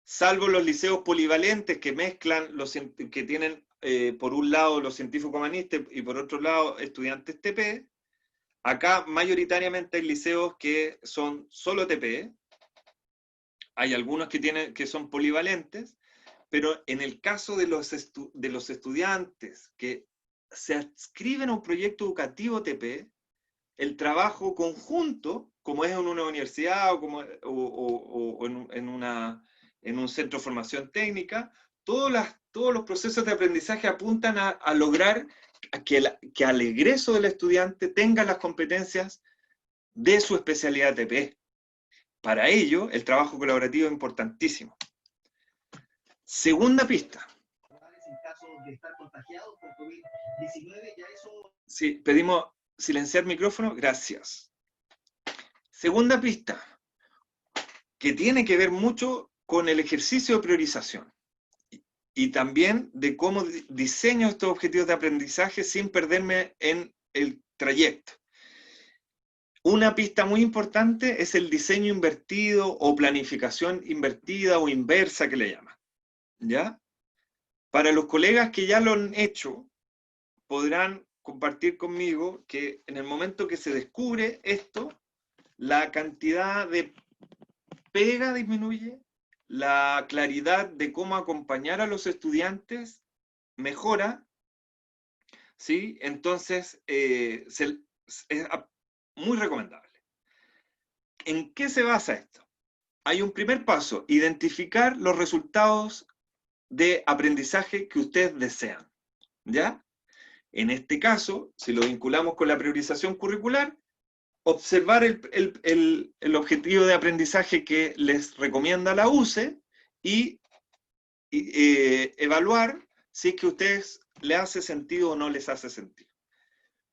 Salvo los liceos polivalentes que mezclan, que tienen por un lado los científicos humanistas y por otro lado estudiantes TP, acá mayoritariamente hay liceos que son solo TP, hay algunos que son polivalentes, pero en el caso de los estudiantes que se adscriben a un proyecto educativo TP, el trabajo conjunto, como es en una universidad o en un centro de formación técnica, todos los procesos de aprendizaje apuntan a lograr que al egreso del estudiante tenga las competencias de su especialidad TP. Para ello, el trabajo colaborativo es importantísimo. Segunda pista. Sí, pedimos silenciar micrófono, gracias. Segunda pista, que tiene que ver mucho con el ejercicio de priorización y también de cómo diseño estos objetivos de aprendizaje sin perderme en el trayecto. Una pista muy importante es el diseño invertido o planificación invertida o inversa que le llaman, ¿ya? Para los colegas que ya lo han hecho, podrán compartir conmigo que en el momento que se descubre esto, la cantidad de pega disminuye, la claridad de cómo acompañar a los estudiantes mejora, ¿sí? Entonces, es muy recomendable. ¿En qué se basa esto? Hay un primer paso: identificar los resultados de aprendizaje que ustedes desean, ¿ya? En este caso, si lo vinculamos con la priorización curricular, observar el objetivo de aprendizaje que les recomienda la UCE y evaluar si es que a ustedes les hace sentido o no les hace sentido.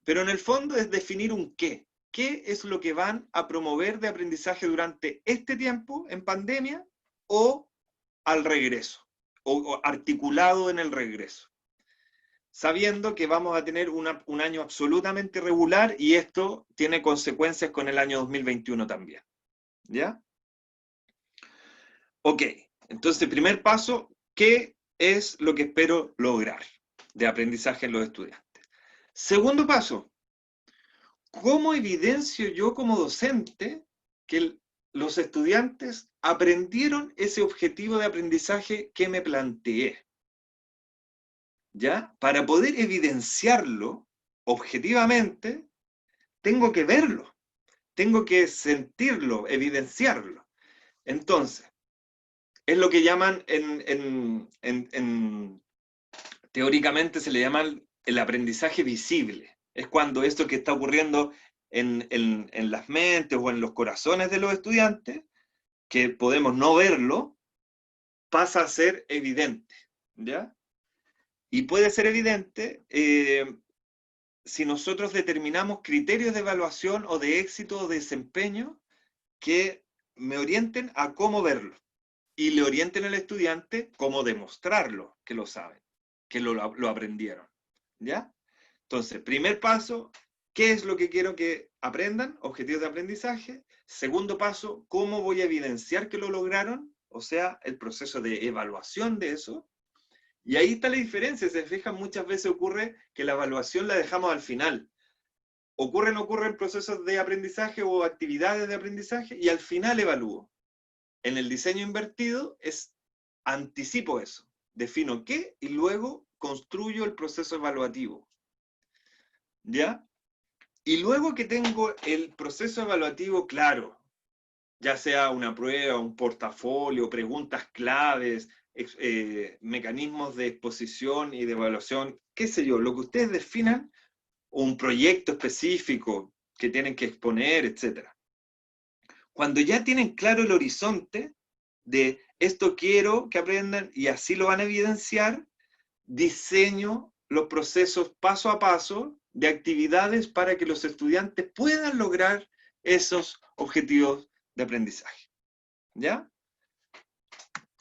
Pero en el fondo es definir un qué. ¿Qué es lo que van a promover de aprendizaje durante este tiempo en pandemia o al regreso, o articulado en el regreso? Sabiendo que vamos a tener un año absolutamente irregular y esto tiene consecuencias con el año 2021 también. ¿Ya? Ok, entonces primer paso, ¿qué es lo que espero lograr de aprendizaje en los estudiantes? Segundo paso, ¿cómo evidencio yo como docente que los estudiantes aprendieron ese objetivo de aprendizaje que me planteé? ¿ya? Para poder evidenciarlo objetivamente, tengo que verlo, tengo que sentirlo, evidenciarlo. Entonces, es lo que llaman, teóricamente se le llama el aprendizaje visible. Es cuando esto que está ocurriendo en las mentes o en los corazones de los estudiantes, que podemos no verlo, pasa a ser evidente, ¿ya? Y puede ser evidente si nosotros determinamos criterios de evaluación o de éxito o de desempeño que me orienten a cómo verlo y le orienten al estudiante cómo demostrarlo, que lo saben, que lo aprendieron, ¿ya? Entonces, primer paso, ¿qué es lo que quiero que aprendan? Objetivos de aprendizaje. Segundo paso, ¿cómo voy a evidenciar que lo lograron? O sea, el proceso de evaluación de eso. Y ahí está la diferencia, se fijan, muchas veces ocurre que la evaluación la dejamos al final. Ocurren procesos de aprendizaje o actividades de aprendizaje y al final evalúo. En el diseño invertido anticipo eso, defino qué y luego construyo el proceso evaluativo. ¿Ya? Y luego que tengo el proceso evaluativo claro, ya sea una prueba, un portafolio, preguntas claves, mecanismos de exposición y de evaluación, qué sé yo, lo que ustedes definan, un proyecto específico que tienen que exponer, etc. Cuando ya tienen claro el horizonte de esto quiero que aprendan y así lo van a evidenciar, diseño los procesos paso a paso de actividades para que los estudiantes puedan lograr esos objetivos de aprendizaje. ¿Ya?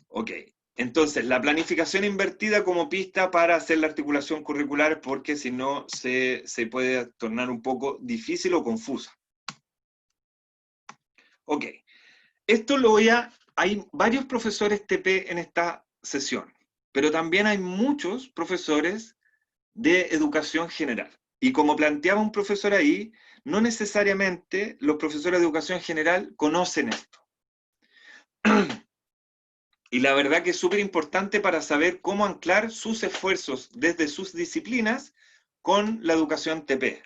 Ok. Entonces, la planificación invertida como pista para hacer la articulación curricular, porque si no se puede tornar un poco difícil o confusa. Ok. Esto hay varios profesores TP en esta sesión, pero también hay muchos profesores de educación general. Y como planteaba un profesor ahí, no necesariamente los profesores de educación general conocen esto. Y la verdad que es súper importante para saber cómo anclar sus esfuerzos desde sus disciplinas con la educación TP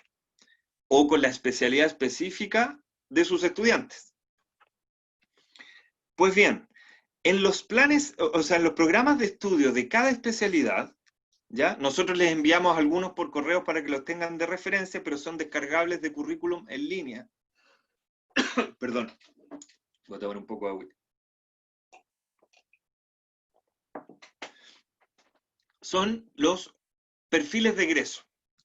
o con la especialidad específica de sus estudiantes. Pues bien, en los planes, o sea, en los programas de estudio de cada especialidad, ¿ya? Nosotros les enviamos algunos por correo para que los tengan de referencia, pero son descargables de currículum en línea. Perdón, voy a tomar un poco de agua. Son los perfiles de egreso.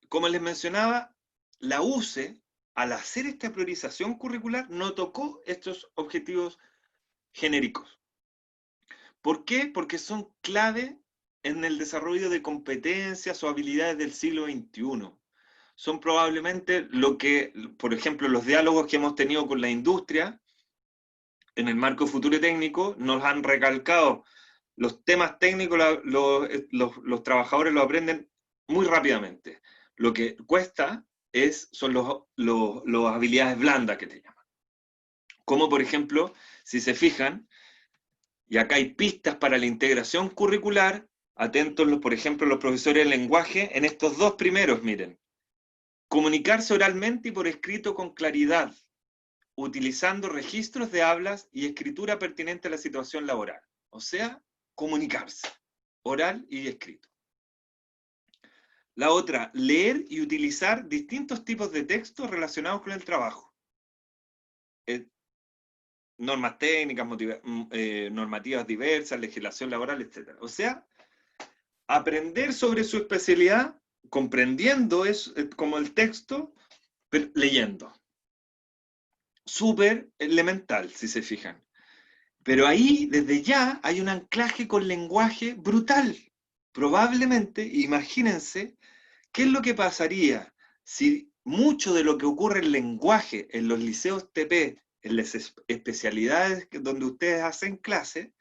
Como les mencionaba, la UCE, al hacer esta priorización curricular, no tocó estos objetivos genéricos. ¿Por qué? Porque son clave en el desarrollo de competencias o habilidades del siglo XXI. Son probablemente lo que, por ejemplo, los diálogos que hemos tenido con la industria, en el marco Futuro Técnico, nos han recalcado los temas técnicos, los trabajadores lo aprenden muy rápidamente. Lo que cuesta son las habilidades blandas que te llaman. Como por ejemplo, si se fijan, y acá hay pistas para la integración curricular, atentos, por ejemplo, los profesores de lenguaje, en estos dos primeros, miren. Comunicarse oralmente y por escrito con claridad, utilizando registros de hablas y escritura pertinente a la situación laboral. O sea, comunicarse, oral y escrito. La otra, leer y utilizar distintos tipos de textos relacionados con el trabajo. Normas técnicas, normativas diversas, legislación laboral, etc. O sea, aprender sobre su especialidad, comprendiendo como el texto, pero leyendo. Súper elemental, si se fijan. Pero ahí, desde ya, hay un anclaje con lenguaje brutal. Probablemente, imagínense, ¿qué es lo que pasaría si mucho de lo que ocurre en lenguaje en los liceos TP, en las especialidades donde ustedes hacen clase,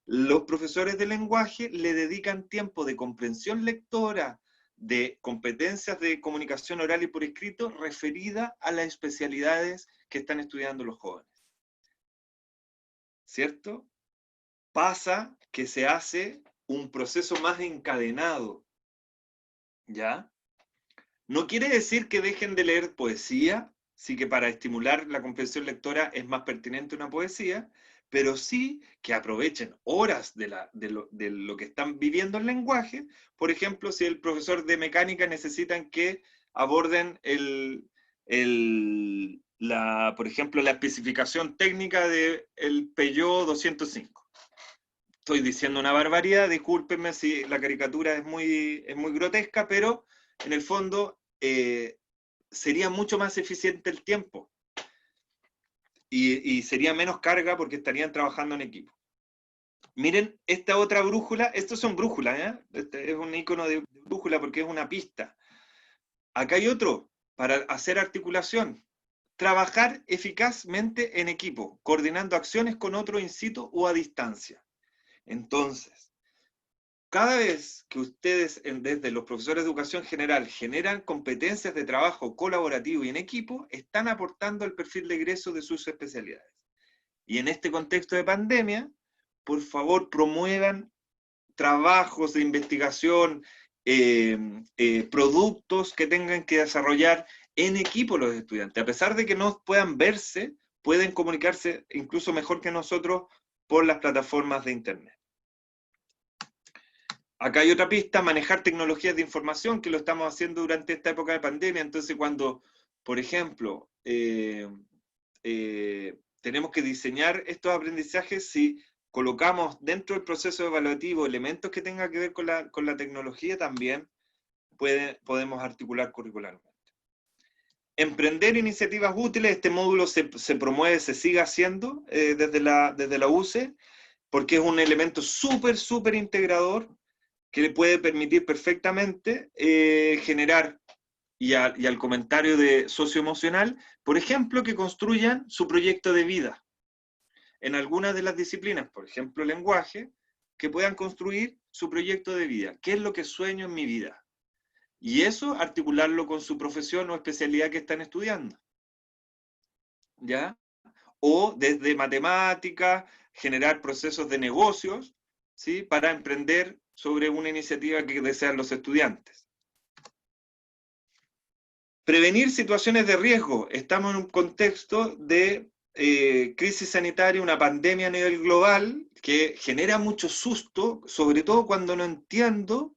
los profesores de lenguaje le dedican tiempo de comprensión lectora, de competencias de comunicación oral y por escrito referida a las especialidades que están estudiando los jóvenes? ¿Cierto? Pasa que se hace un proceso más encadenado. ¿Ya? No quiere decir que dejen de leer poesía, sí que para estimular la comprensión lectora es más pertinente una poesía, pero sí que aprovechen horas de lo que están viviendo el lenguaje. Por ejemplo, si el profesor de mecánica necesitan que aborden por ejemplo, la especificación técnica del Peugeot 205. Estoy diciendo una barbaridad, discúlpenme si la caricatura es muy grotesca, pero en el fondo sería mucho más eficiente el tiempo y sería menos carga porque estarían trabajando en equipo. Miren esta otra brújula, estos son brújulas, ¿eh? Este es un icono de brújula porque es una pista. Acá hay otro, para hacer articulación. Trabajar eficazmente en equipo, coordinando acciones con otro in situ o a distancia. Entonces, cada vez que ustedes, desde los profesores de educación general, generan competencias de trabajo colaborativo y en equipo, están aportando al perfil de egreso de sus especialidades. Y en este contexto de pandemia, por favor, promuevan trabajos de investigación, productos que tengan que desarrollar en equipo los estudiantes. A pesar de que no puedan verse, pueden comunicarse incluso mejor que nosotros por las plataformas de Internet. Acá hay otra pista, manejar tecnologías de información, que lo estamos haciendo durante esta época de pandemia. Entonces, cuando, por ejemplo, tenemos que diseñar estos aprendizajes, si colocamos dentro del proceso evaluativo elementos que tengan que ver con la tecnología, también podemos articular curricularmente. Emprender iniciativas útiles, este módulo se promueve, se sigue haciendo desde la UCE, porque es un elemento súper integrador, que le puede permitir perfectamente generar, y al comentario de socioemocional, por ejemplo, que construyan su proyecto de vida. En algunas de las disciplinas, por ejemplo, lenguaje, que puedan construir su proyecto de vida. ¿Qué es lo que sueño en mi vida? Y eso articularlo con su profesión o especialidad que están estudiando. ¿Ya? O desde matemáticas, generar procesos de negocios, ¿sí? Para emprender sobre una iniciativa que desean los estudiantes. Prevenir situaciones de riesgo. Estamos en un contexto de crisis sanitaria, una pandemia a nivel global, que genera mucho susto, sobre todo cuando no entiendo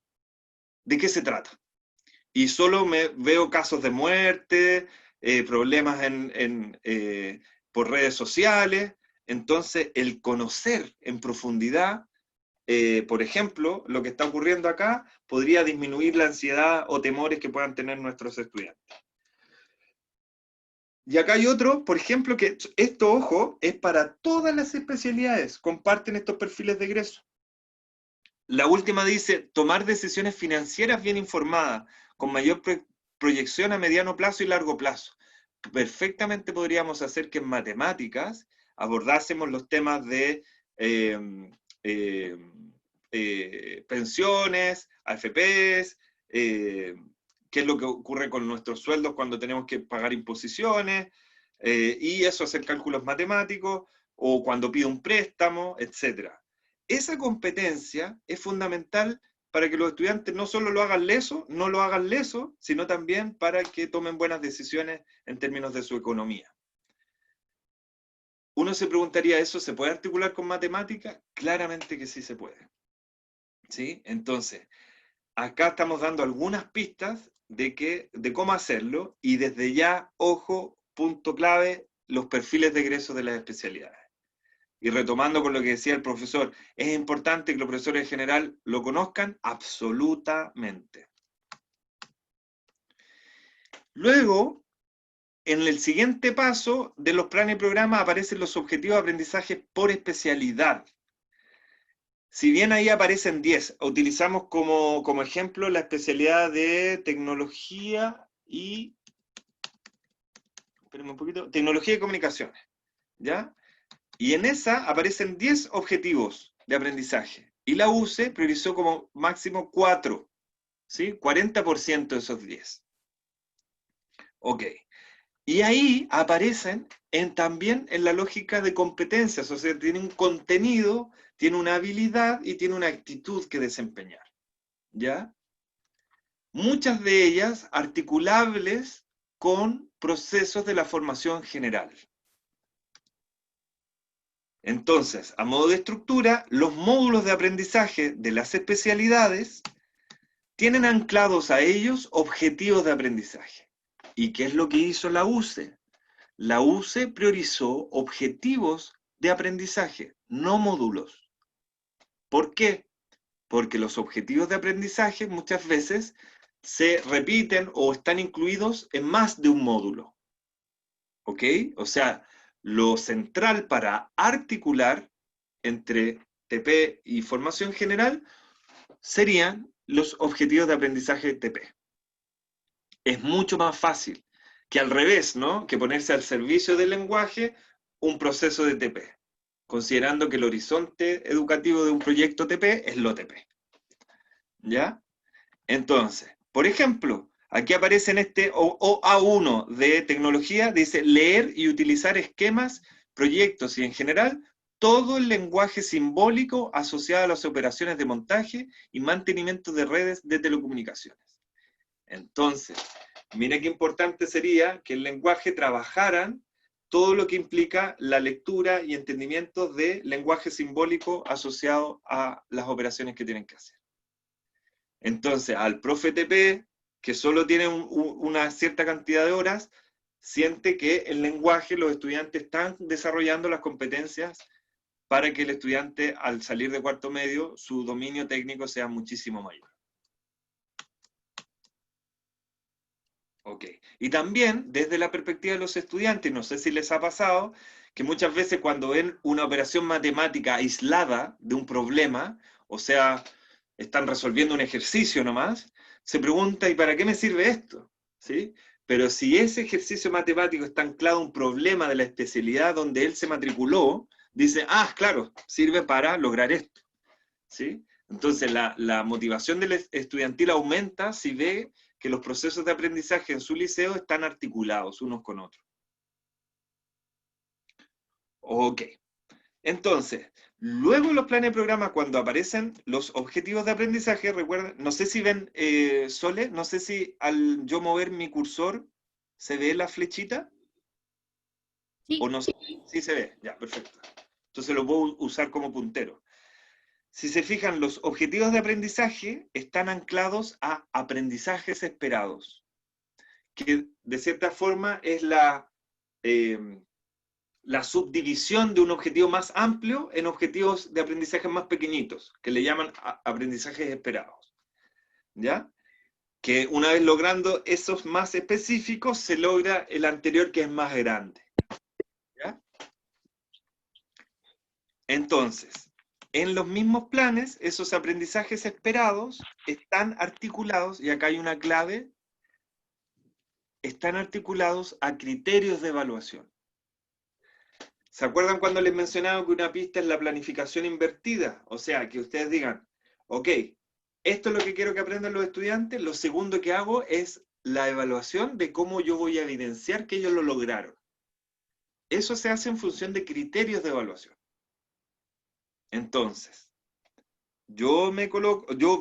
de qué se trata. Y solo veo casos de muerte, problemas por redes sociales. Entonces, el conocer en profundidad, por ejemplo, lo que está ocurriendo acá, podría disminuir la ansiedad o temores que puedan tener nuestros estudiantes. Y acá hay otro, por ejemplo, que esto, ojo, es para todas las especialidades, comparten estos perfiles de egreso. La última dice, tomar decisiones financieras bien informadas, con mayor proyección a mediano plazo y largo plazo. Perfectamente podríamos hacer que en matemáticas abordásemos los temas de pensiones, AFPs, qué es lo que ocurre con nuestros sueldos cuando tenemos que pagar imposiciones, y eso, hacer cálculos matemáticos, o cuando pido un préstamo, etc. Esa competencia es fundamental para que los estudiantes no solo lo hagan leso, sino también para que tomen buenas decisiones en términos de su economía. Uno se preguntaría, ¿eso se puede articular con matemática? Claramente que sí se puede. ¿Sí? Entonces, acá estamos dando algunas pistas de cómo hacerlo, y desde ya, ojo, punto clave, los perfiles de egreso de las especialidades. Y retomando con lo que decía el profesor, es importante que los profesores en general lo conozcan absolutamente. Luego, en el siguiente paso de los planes y programas aparecen los objetivos de aprendizaje por especialidad. Si bien ahí aparecen 10, utilizamos como ejemplo la especialidad de tecnología y... Espérenme un poquito. Tecnología y comunicaciones, ¿ya? Y en esa aparecen 10 objetivos de aprendizaje. Y la UCE priorizó como máximo 4, ¿sí? 40% de esos 10. Ok. Y ahí aparecen también en la lógica de competencias, o sea, tiene un contenido, tiene una habilidad y tiene una actitud que desempeñar. ¿Ya? muchas de ellas articulables con procesos de la formación general. Entonces, a modo de estructura, los módulos de aprendizaje de las especialidades tienen anclados a ellos objetivos de aprendizaje. ¿Y qué es lo que hizo la UCE? La UCE priorizó objetivos de aprendizaje, no módulos. ¿Por qué? Porque los objetivos de aprendizaje muchas veces se repiten o están incluidos en más de un módulo. ¿Ok? O sea, lo central para articular entre TP y formación general serían los objetivos de aprendizaje TP. Es mucho más fácil que al revés, ¿no? Que ponerse al servicio del lenguaje un proceso de TP, considerando que el horizonte educativo de un proyecto TP es lo TP. ¿Ya? Entonces, por ejemplo, aquí aparece en este OA1 de tecnología, dice leer y utilizar esquemas, proyectos y en general todo el lenguaje simbólico asociado a las operaciones de montaje y mantenimiento de redes de telecomunicaciones. Entonces, mira qué importante sería que el lenguaje trabajaran todo lo que implica la lectura y entendimiento de lenguaje simbólico asociado a las operaciones que tienen que hacer. Entonces, al profe TP, que solo tiene una cierta cantidad de horas, siente que el lenguaje, los estudiantes están desarrollando las competencias para que el estudiante, al salir de cuarto medio, su dominio técnico sea muchísimo mayor. Ok. Y también, desde la perspectiva de los estudiantes, no sé si les ha pasado, que muchas veces cuando ven una operación matemática aislada de un problema, o sea, están resolviendo un ejercicio nomás, se pregunta, ¿y para qué me sirve esto? ¿Sí? Pero si ese ejercicio matemático está anclado a un problema de la especialidad donde él se matriculó, dice, ah, claro, sirve para lograr esto. ¿Sí? Entonces la motivación del estudiantil aumenta si ve que los procesos de aprendizaje en su liceo están articulados unos con otros. Ok. Entonces, luego en los planes de programa, cuando aparecen los objetivos de aprendizaje, recuerden, no sé si ven, Sole, no sé si al yo mover mi cursor, ¿se ve la flechita? Sí. ¿O no? Sí se ve, ya, perfecto. Entonces lo puedo usar como puntero. Si se fijan, los objetivos de aprendizaje están anclados a aprendizajes esperados, que de cierta forma es la subdivisión de un objetivo más amplio en objetivos de aprendizaje más pequeñitos, que le llaman aprendizajes esperados. ¿Ya? Que una vez logrando esos más específicos, se logra el anterior que es más grande. ¿Ya? Entonces, en los mismos planes, esos aprendizajes esperados están articulados, y acá hay una clave, están articulados a criterios de evaluación. ¿Se acuerdan cuando les mencionaba que una pista es la planificación invertida? O sea, que ustedes digan, ok, esto es lo que quiero que aprendan los estudiantes, lo segundo que hago es la evaluación de cómo yo voy a evidenciar que ellos lo lograron. Eso se hace en función de criterios de evaluación. Entonces, yo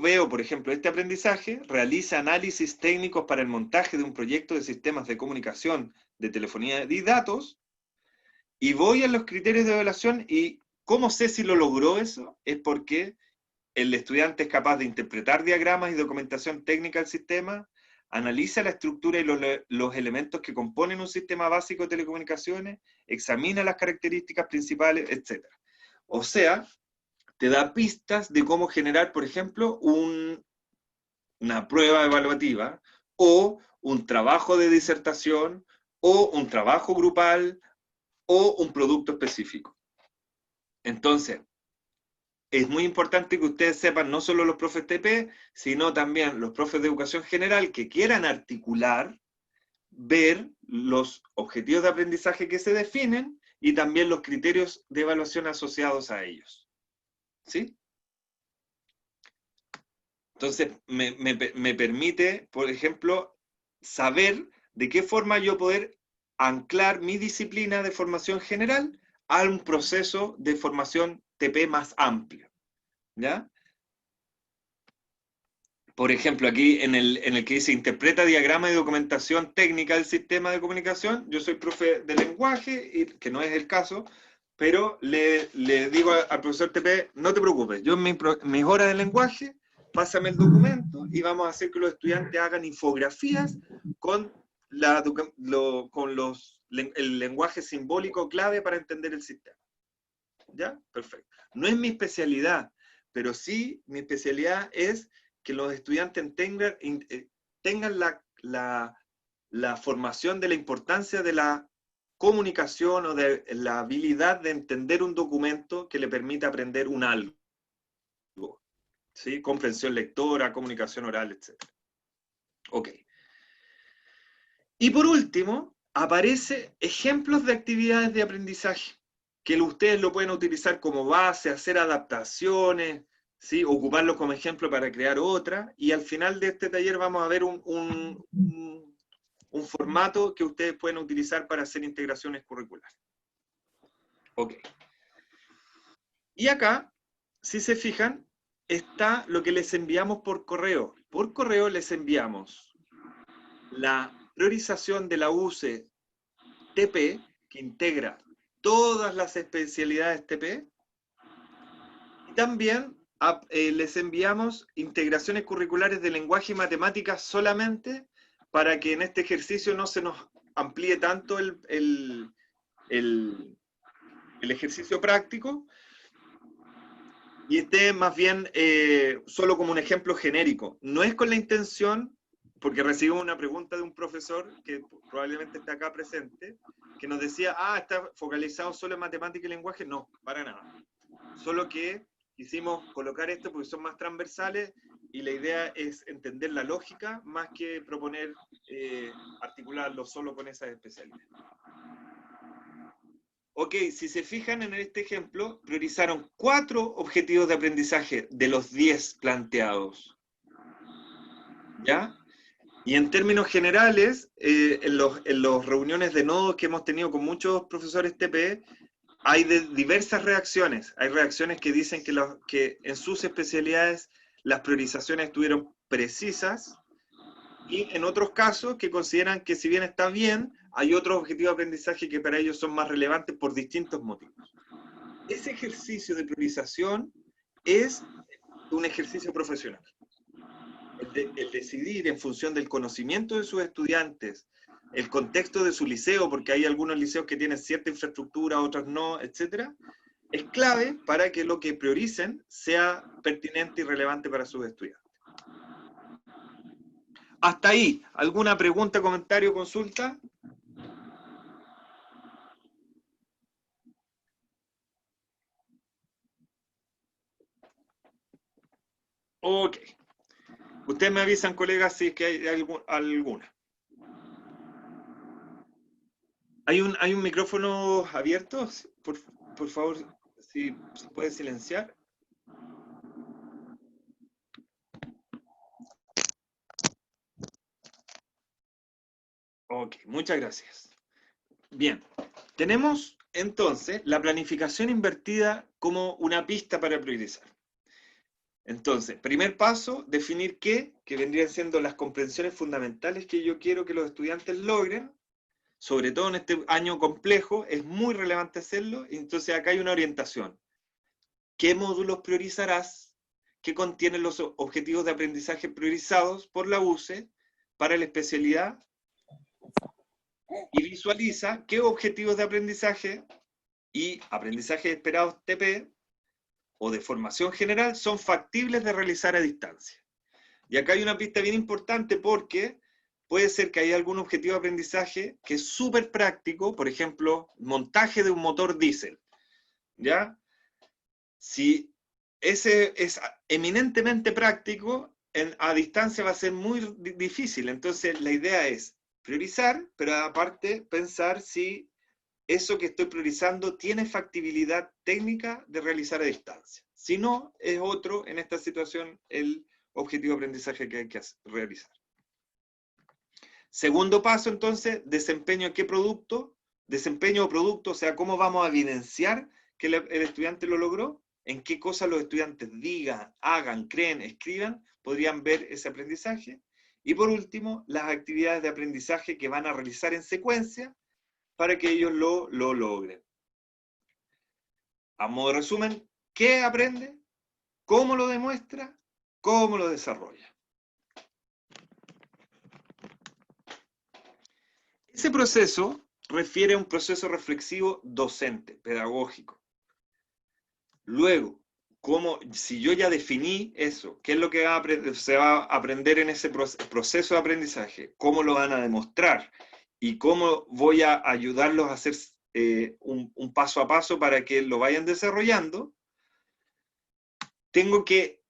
veo, por ejemplo, este aprendizaje, realiza análisis técnicos para el montaje de un proyecto de sistemas de comunicación, de telefonía y datos, y voy a los criterios de evaluación, y ¿cómo sé si lo logró eso? Es porque el estudiante es capaz de interpretar diagramas y documentación técnica del sistema, analiza la estructura y los elementos que componen un sistema básico de telecomunicaciones, examina las características principales, etc. O sea, te da pistas de cómo generar, por ejemplo, una prueba evaluativa, o un trabajo de disertación, o un trabajo grupal, o un producto específico. Entonces, es muy importante que ustedes sepan, no solo los profes TP, sino también los profes de educación general que quieran articular, ver los objetivos de aprendizaje que se definen y también los criterios de evaluación asociados a ellos. ¿Sí? Entonces, me permite, por ejemplo, saber de qué forma yo poder anclar mi disciplina de formación general a un proceso de formación TP más amplio. ¿Ya? Por ejemplo, aquí en el que dice interpreta diagrama y documentación técnica del sistema de comunicación, yo soy profe de lenguaje, y, que no es el caso, pero le digo al profesor TP, no te preocupes, yo en mis horas de lenguaje, pásame el documento y vamos a hacer que los estudiantes hagan infografías con, el lenguaje simbólico clave para entender el sistema. ¿Ya? Perfecto. No es mi especialidad, pero sí mi especialidad es que los estudiantes tengan la formación de la importancia de la comunicación o de la habilidad de entender un documento que le permita aprender un algo. ¿Sí? Comprensión lectora, comunicación oral, etc. Ok. Y por último, aparece ejemplos de actividades de aprendizaje, que ustedes lo pueden utilizar como base, hacer adaptaciones, ¿sí? Ocuparlo como ejemplo para crear otra, y al final de este taller vamos a ver un formato que ustedes pueden utilizar para hacer integraciones curriculares. Ok. Y acá, si se fijan, está lo que les enviamos por correo. Por correo les enviamos la priorización de la UCE TP, que integra todas las especialidades TP, y también les enviamos integraciones curriculares de lenguaje y matemáticas solamente, para que en este ejercicio no se nos amplíe tanto el ejercicio práctico, y esté más bien solo como un ejemplo genérico. No es con la intención, porque recibimos una pregunta de un profesor, que probablemente está acá presente, que nos decía, está focalizado solo en matemática y lenguaje. No, para nada. Solo que quisimos colocar esto porque son más transversales, y la idea es entender la lógica, más que proponer articularlo solo con esas especialidades. Ok, si se fijan en este ejemplo, priorizaron 4 objetivos de aprendizaje de los 10 planteados. ¿Ya? Y en términos generales, en las reuniones de nodos que hemos tenido con muchos profesores TP, hay diversas reacciones. Hay reacciones que dicen que en sus especialidades las priorizaciones estuvieron precisas, y en otros casos que consideran que si bien está bien, hay otros objetivos de aprendizaje que para ellos son más relevantes por distintos motivos. Ese ejercicio de priorización es un ejercicio profesional. El decidir en función del conocimiento de sus estudiantes, el contexto de su liceo, porque hay algunos liceos que tienen cierta infraestructura, otros no, etc., es clave para que lo que prioricen sea pertinente y relevante para sus estudiantes. Hasta ahí, ¿alguna pregunta, comentario, consulta? Ok. Ustedes me avisan, colegas, si es que hay alguna. ¿Hay un micrófono abierto? Por favor, si puede silenciar. Ok, muchas gracias. Bien, tenemos entonces la planificación invertida como una pista para priorizar. Entonces, primer paso, definir qué, que vendrían siendo las comprensiones fundamentales que yo quiero que los estudiantes logren. Sobre todo en este año complejo, es muy relevante hacerlo. Entonces acá hay una orientación. ¿Qué módulos priorizarás? ¿Qué contienen los objetivos de aprendizaje priorizados por la UCE para la especialidad? Y visualiza qué objetivos de aprendizaje y aprendizaje esperados TP o de formación general son factibles de realizar a distancia. Y acá hay una pista bien importante, porque puede ser que haya algún objetivo de aprendizaje que es súper práctico, por ejemplo, montaje de un motor diésel, ¿ya? Si ese es eminentemente práctico, a distancia va a ser muy difícil. Entonces la idea es priorizar, pero aparte pensar si eso que estoy priorizando tiene factibilidad técnica de realizar a distancia. Si no, es otro, en esta situación, el objetivo de aprendizaje que hay que realizar. Segundo paso, entonces, desempeño qué producto, desempeño o producto, o sea, cómo vamos a evidenciar que el estudiante lo logró. en qué cosas los estudiantes digan, hagan, creen, escriban, podrían ver ese aprendizaje. Y por último, las actividades de aprendizaje que van a realizar en secuencia para que ellos lo logren. A modo de resumen, ¿qué aprende? ¿Cómo lo demuestra? ¿Cómo lo desarrolla? Ese proceso refiere a un proceso reflexivo docente, pedagógico. Luego, si yo ya definí eso, ¿qué es lo que se va a aprender en ese proceso de aprendizaje? ¿Cómo lo van a demostrar? ¿Y cómo voy a ayudarlos a hacer un paso a paso para que lo vayan desarrollando? Tengo que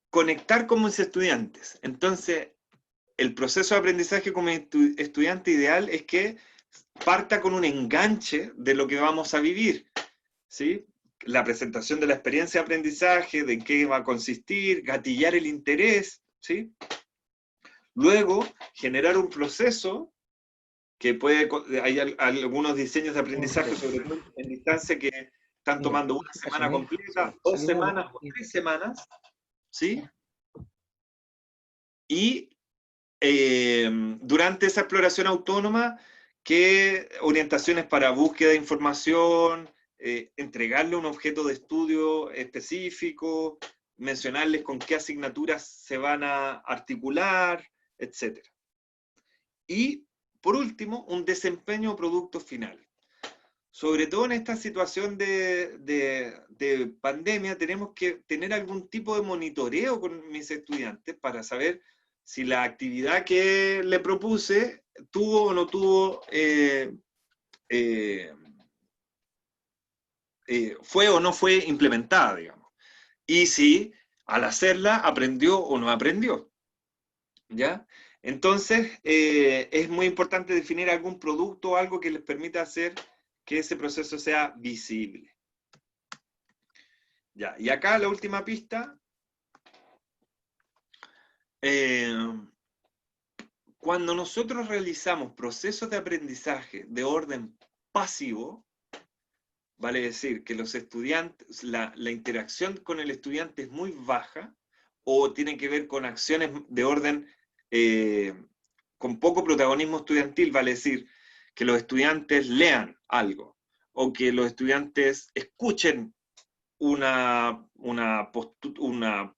conectar con mis estudiantes. Entonces, el proceso de aprendizaje como estudiante ideal es que parta con un enganche de lo que vamos a vivir, ¿sí? La presentación de la experiencia de aprendizaje, de qué va a consistir, gatillar el interés, ¿sí? Luego, generar un proceso que hay algunos diseños de aprendizaje, sobre todo en distancia, que están tomando una semana completa, 2 semanas o 3 semanas, ¿sí? Y durante esa exploración autónoma, ¿qué orientaciones para búsqueda de información, entregarle un objeto de estudio específico, mencionarles con qué asignaturas se van a articular, etc. Y, por último, un desempeño o producto final. Sobre todo en esta situación de pandemia, tenemos que tener algún tipo de monitoreo con mis estudiantes para saber si la actividad que le propuse tuvo o no tuvo, fue o no fue implementada, digamos. Y si al hacerla aprendió o no aprendió. ¿Ya? Entonces, es muy importante definir algún producto o algo que les permita hacer que ese proceso sea visible. Ya, y acá la última pista. Cuando nosotros realizamos procesos de aprendizaje de orden pasivo, vale decir que los estudiantes, la interacción con el estudiante es muy baja, o tiene que ver con acciones de orden con poco protagonismo estudiantil, vale decir que los estudiantes lean algo, o que los estudiantes escuchen una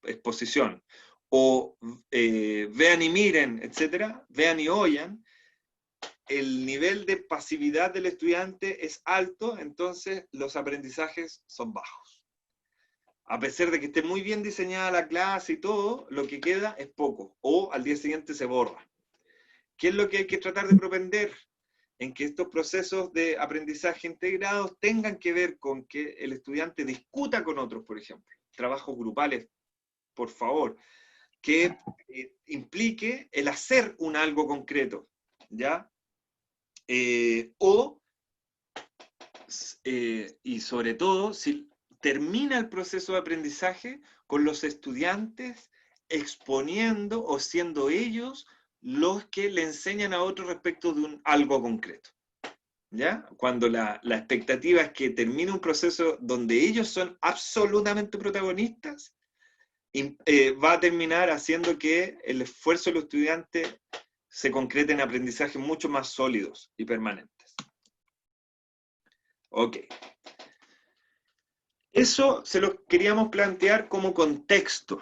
exposición, o vean y miren, etcétera, vean y oyan, el nivel de pasividad del estudiante es alto, entonces los aprendizajes son bajos. A pesar de que esté muy bien diseñada la clase y todo, lo que queda es poco, o al día siguiente se borra. ¿Qué es lo que hay que tratar de propender? En que estos procesos de aprendizaje integrados tengan que ver con que el estudiante discuta con otros, por ejemplo. Trabajos grupales, por favor, que implique el hacer un algo concreto, ¿ya? Y sobre todo, si termina el proceso de aprendizaje con los estudiantes exponiendo o siendo ellos los que le enseñan a otros respecto de algo concreto. ¿Ya? Cuando la expectativa es que termine un proceso donde ellos son absolutamente protagonistas, va a terminar haciendo que el esfuerzo de los estudiantes se concrete en aprendizajes mucho más sólidos y permanentes. Ok. Eso se lo queríamos plantear como contexto.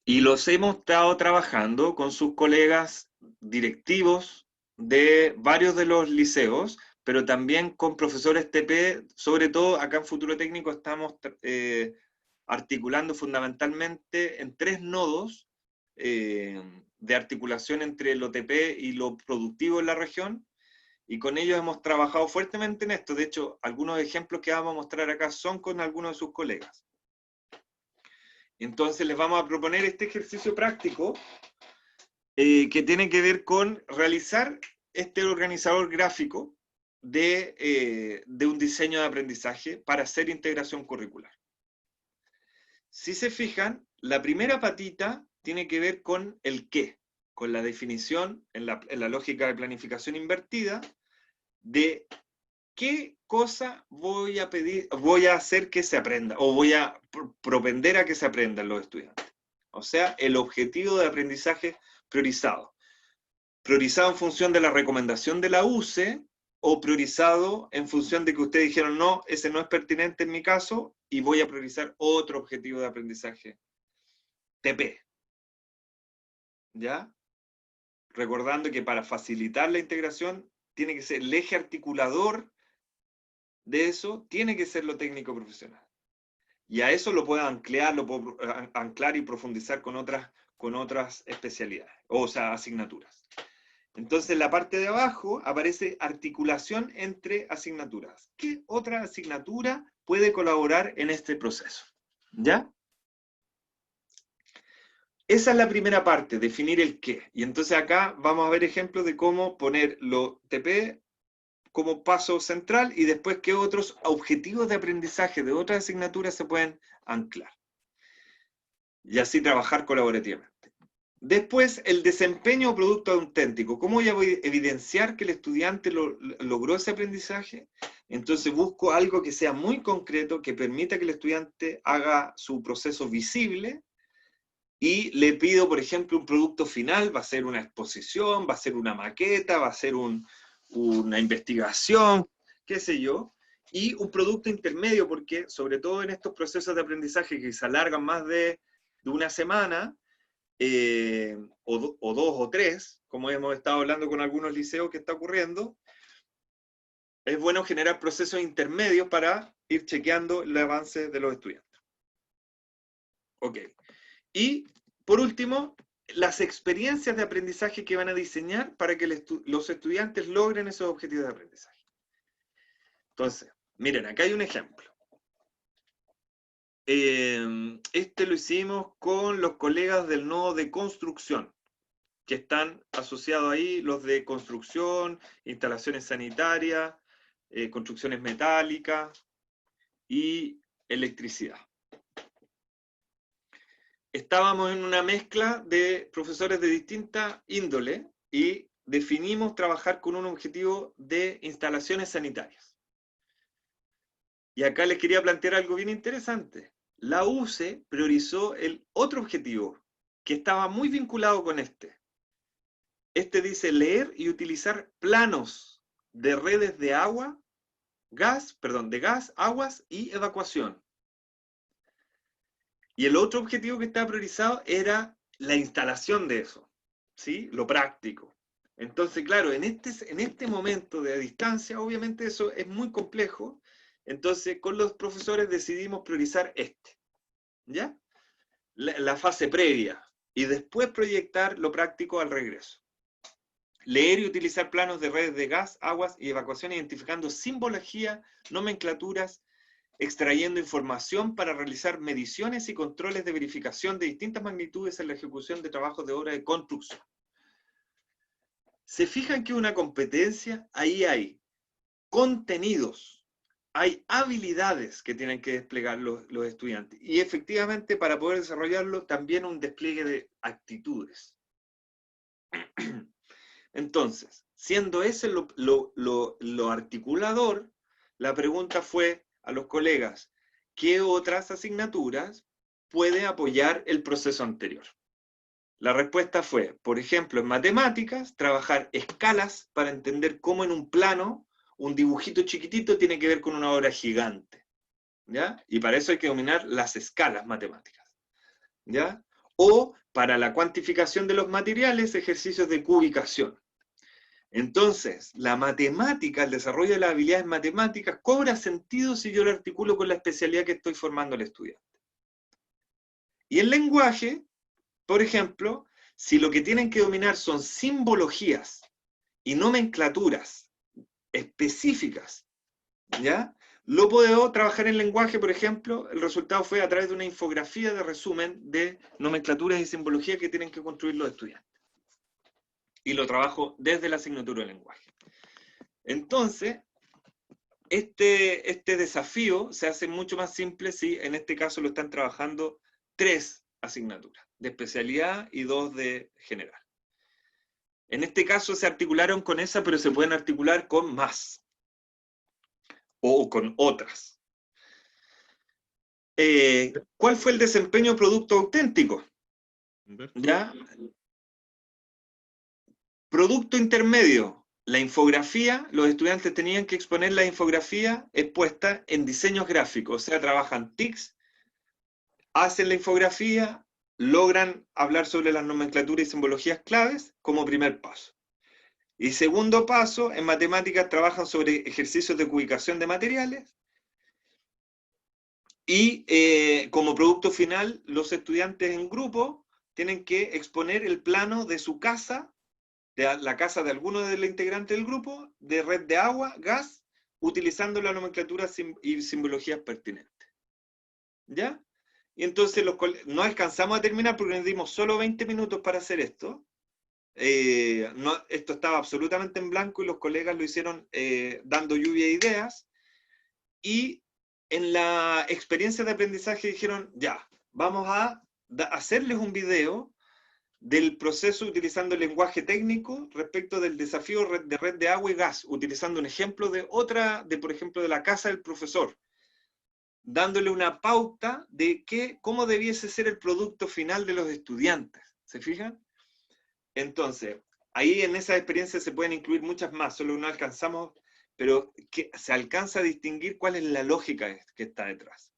Y los hemos estado trabajando con sus colegas directivos de varios de los liceos, pero también con profesores TP, sobre todo acá en Futuro Técnico estamos articulando fundamentalmente en 3 nodos de articulación entre lo TP y lo productivo en la región, y con ellos hemos trabajado fuertemente en esto. De hecho, algunos ejemplos que vamos a mostrar acá son con algunos de sus colegas. Entonces les vamos a proponer este ejercicio práctico que tiene que ver con realizar este organizador gráfico de un diseño de aprendizaje para hacer integración curricular. Si se fijan, la primera patita tiene que ver con el qué, con la definición, en la lógica de planificación invertida, de ¿qué cosa voy a pedir, voy a hacer que se aprenda, o voy a propender a que se aprendan los estudiantes? O sea, el objetivo de aprendizaje priorizado. Priorizado en función de la recomendación de la UCE, o priorizado en función de que ustedes dijeron, no, ese no es pertinente en mi caso, y voy a priorizar otro objetivo de aprendizaje, TP. ¿Ya? Recordando que para facilitar la integración, tiene que ser el eje articulador de eso, tiene que ser lo técnico profesional. Y a eso lo puedo anclar y profundizar con otras especialidades, o sea, asignaturas. Entonces, en la parte de abajo aparece articulación entre asignaturas. ¿Qué otra asignatura puede colaborar en este proceso? ¿Ya? Esa es la primera parte, definir el qué. Y entonces acá vamos a ver ejemplos de cómo poner lo TP como paso central y después qué otros objetivos de aprendizaje de otras asignaturas se pueden anclar. Y así trabajar colaborativamente. Después, el desempeño o producto auténtico. ¿Cómo voy a evidenciar que el estudiante logró ese aprendizaje? Entonces busco algo que sea muy concreto, que permita que el estudiante haga su proceso visible, y le pido, por ejemplo, un producto final, va a ser una exposición, va a ser una maqueta, va a ser una investigación, qué sé yo, y un producto intermedio, porque sobre todo en estos procesos de aprendizaje que se alargan más de una semana, o dos o tres, como hemos estado hablando con algunos liceos que está ocurriendo, es bueno generar procesos intermedios para ir chequeando el avance de los estudiantes. Ok. Y, por último, las experiencias de aprendizaje que van a diseñar para que los estudiantes logren esos objetivos de aprendizaje. Entonces, miren, acá hay un ejemplo. Este lo hicimos con los colegas del nodo de construcción, que están asociados ahí, los de construcción, instalaciones sanitarias, construcciones metálicas y electricidad. Estábamos en una mezcla de profesores de distinta índole y definimos trabajar con un objetivo de instalaciones sanitarias. Y acá les quería plantear algo bien interesante. La UCE priorizó el otro objetivo, que estaba muy vinculado con este. Este dice leer y utilizar planos de redes de agua, de gas, aguas y evacuación. Y el otro objetivo que estaba priorizado era la instalación de eso, ¿sí? Lo práctico. Entonces, claro, en este momento de distancia, obviamente eso es muy complejo. Entonces, con los profesores decidimos priorizar este, ¿ya? La fase previa, y después proyectar lo práctico al regreso. Leer y utilizar planos de redes de gas, aguas y evacuación, identificando simbología, nomenclaturas, extrayendo información para realizar mediciones y controles de verificación de distintas magnitudes en la ejecución de trabajos de obra de construcción. ¿Se fijan que una competencia? Ahí hay contenidos, hay habilidades que tienen que desplegar los estudiantes. Y efectivamente, para poder desarrollarlo, también un despliegue de actitudes. Entonces, siendo ese lo articulador, la pregunta fue a los colegas, ¿qué otras asignaturas puede apoyar el proceso anterior? La respuesta fue, por ejemplo, en matemáticas, trabajar escalas para entender cómo en un plano, un dibujito chiquitito tiene que ver con una obra gigante, ¿ya? Y para eso hay que dominar las escalas matemáticas, ¿ya? O para la cuantificación de los materiales, ejercicios de cubicación. Entonces, la matemática, el desarrollo de las habilidades matemáticas, cobra sentido si yo lo articulo con la especialidad que estoy formando al estudiante. Y el lenguaje, por ejemplo, si lo que tienen que dominar son simbologías y nomenclaturas específicas, ¿ya? Lo puedo trabajar en lenguaje, por ejemplo, el resultado fue a través de una infografía de resumen de nomenclaturas y simbologías que tienen que construir los estudiantes. Y lo trabajo desde la asignatura de lenguaje. Entonces, este desafío se hace mucho más simple si en este caso lo están trabajando 3 asignaturas, de especialidad y 2 de general. En este caso se articularon con esa, pero se pueden articular con más. o con otras. ¿Cuál fue el desempeño producto auténtico? ¿Ya? Producto intermedio. La infografía, los estudiantes tenían que exponer la infografía expuesta en diseños gráficos, o sea, trabajan TICs, hacen la infografía, logran hablar sobre las nomenclaturas y simbologías claves como primer paso. Y segundo paso, en matemáticas trabajan sobre ejercicios de cubicación de materiales, y como producto final, los estudiantes en grupo tienen que exponer el plano de su casa, de la casa de alguno de los integrantes del grupo, de red de agua, gas, utilizando la nomenclatura y simbologías pertinentes. ¿Ya? Y entonces no alcanzamos a terminar porque nos dimos solo 20 minutos para hacer esto. Esto estaba absolutamente en blanco y los colegas lo hicieron dando lluvia de ideas. Y en la experiencia de aprendizaje dijeron, ya, vamos a hacerles un video del proceso utilizando el lenguaje técnico respecto del desafío de red de agua y gas, utilizando un ejemplo por ejemplo, de la casa del profesor, dándole una pauta de cómo debiese ser el producto final de los estudiantes. ¿Se fijan? Entonces, ahí en esa experiencia se pueden incluir muchas más, solo no alcanzamos, pero que se alcanza a distinguir cuál es la lógica que está detrás.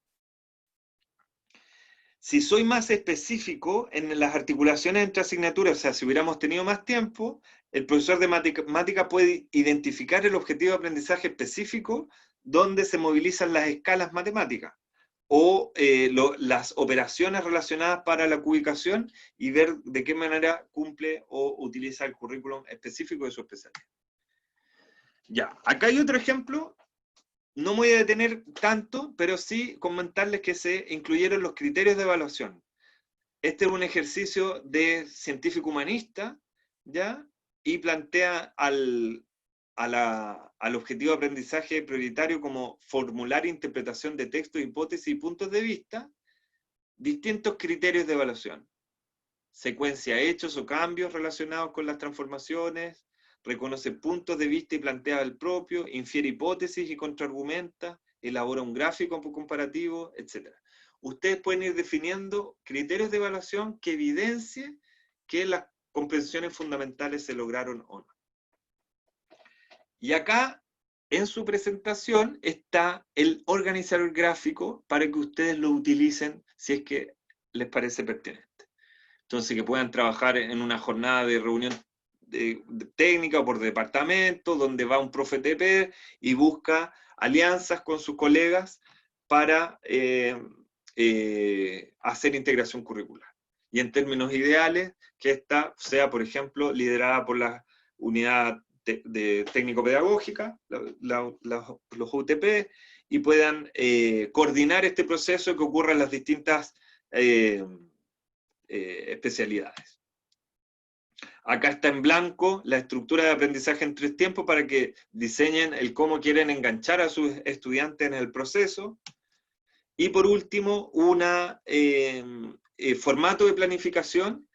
Si soy más específico en las articulaciones entre asignaturas, o sea, si hubiéramos tenido más tiempo, el profesor de matemática puede identificar el objetivo de aprendizaje específico donde se movilizan las escalas matemáticas, o las operaciones relacionadas para la cubicación, y ver de qué manera cumple o utiliza el currículum específico de su especialidad. Ya, acá hay otro ejemplo. No me voy a detener tanto, pero sí comentarles que se incluyeron los criterios de evaluación. Este es un ejercicio de científico humanista, ¿ya? Y plantea al objetivo de aprendizaje prioritario como formular interpretación de textos, hipótesis y puntos de vista, distintos criterios de evaluación. Secuencia hechos o cambios relacionados con las transformaciones, reconoce puntos de vista y plantea el propio, infiere hipótesis y contraargumenta, elabora un gráfico comparativo, etc. Ustedes pueden ir definiendo criterios de evaluación que evidencien que las comprensiones fundamentales se lograron o no. Y acá, en su presentación, está el organizador gráfico para que ustedes lo utilicen si es que les parece pertinente. Entonces, que puedan trabajar en una jornada de reunión de técnica o por departamento, donde va un profe TP y busca alianzas con sus colegas para hacer integración curricular. Y en términos ideales, que esta sea, por ejemplo, liderada por la unidad de técnico-pedagógica, los UTP, y puedan coordinar este proceso que ocurra en las distintas especialidades. Acá está en blanco la estructura de aprendizaje en 3 tiempos para que diseñen el cómo quieren enganchar a sus estudiantes en el proceso. Y por último, un formato de planificación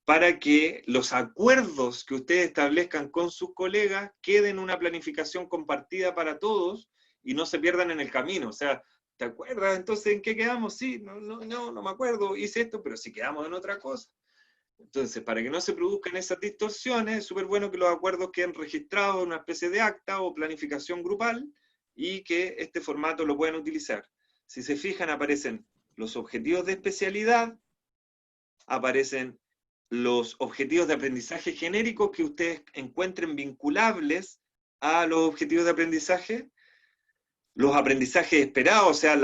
para que los acuerdos que ustedes establezcan con sus colegas queden una planificación compartida para todos y no se pierdan en el camino. O sea, ¿te acuerdas entonces en qué quedamos? Sí, no me acuerdo, hice esto, pero si quedamos en otra cosa. Entonces, para que no se produzcan esas distorsiones, es súper bueno que los acuerdos queden registrados en una especie de acta o planificación grupal y que este formato lo puedan utilizar. Si se fijan, aparecen los objetivos de especialidad, aparecen los objetivos de aprendizaje genéricos que ustedes encuentren vinculables a los objetivos de aprendizaje, los aprendizajes esperados, o sea,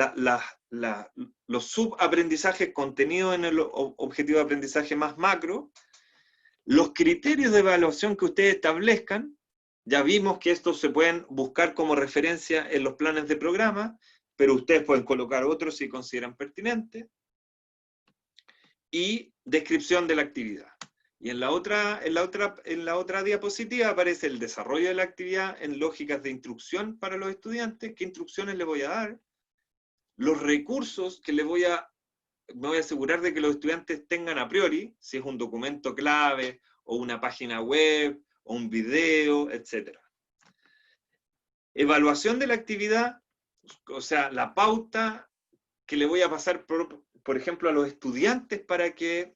los subaprendizajes contenidos en el objetivo de aprendizaje más macro, los criterios de evaluación que ustedes establezcan. Ya vimos que estos se pueden buscar como referencia en los planes de programa, pero ustedes pueden colocar otros si consideran pertinente, y descripción de la actividad. Y en la otra diapositiva aparece el desarrollo de la actividad en lógicas de instrucción para los estudiantes, qué instrucciones les voy a dar, los recursos que me voy a asegurar de que los estudiantes tengan a priori, si es un documento clave, o una página web, o un video, etc. Evaluación de la actividad o sea, la pauta que le voy a pasar, por ejemplo, a los estudiantes para que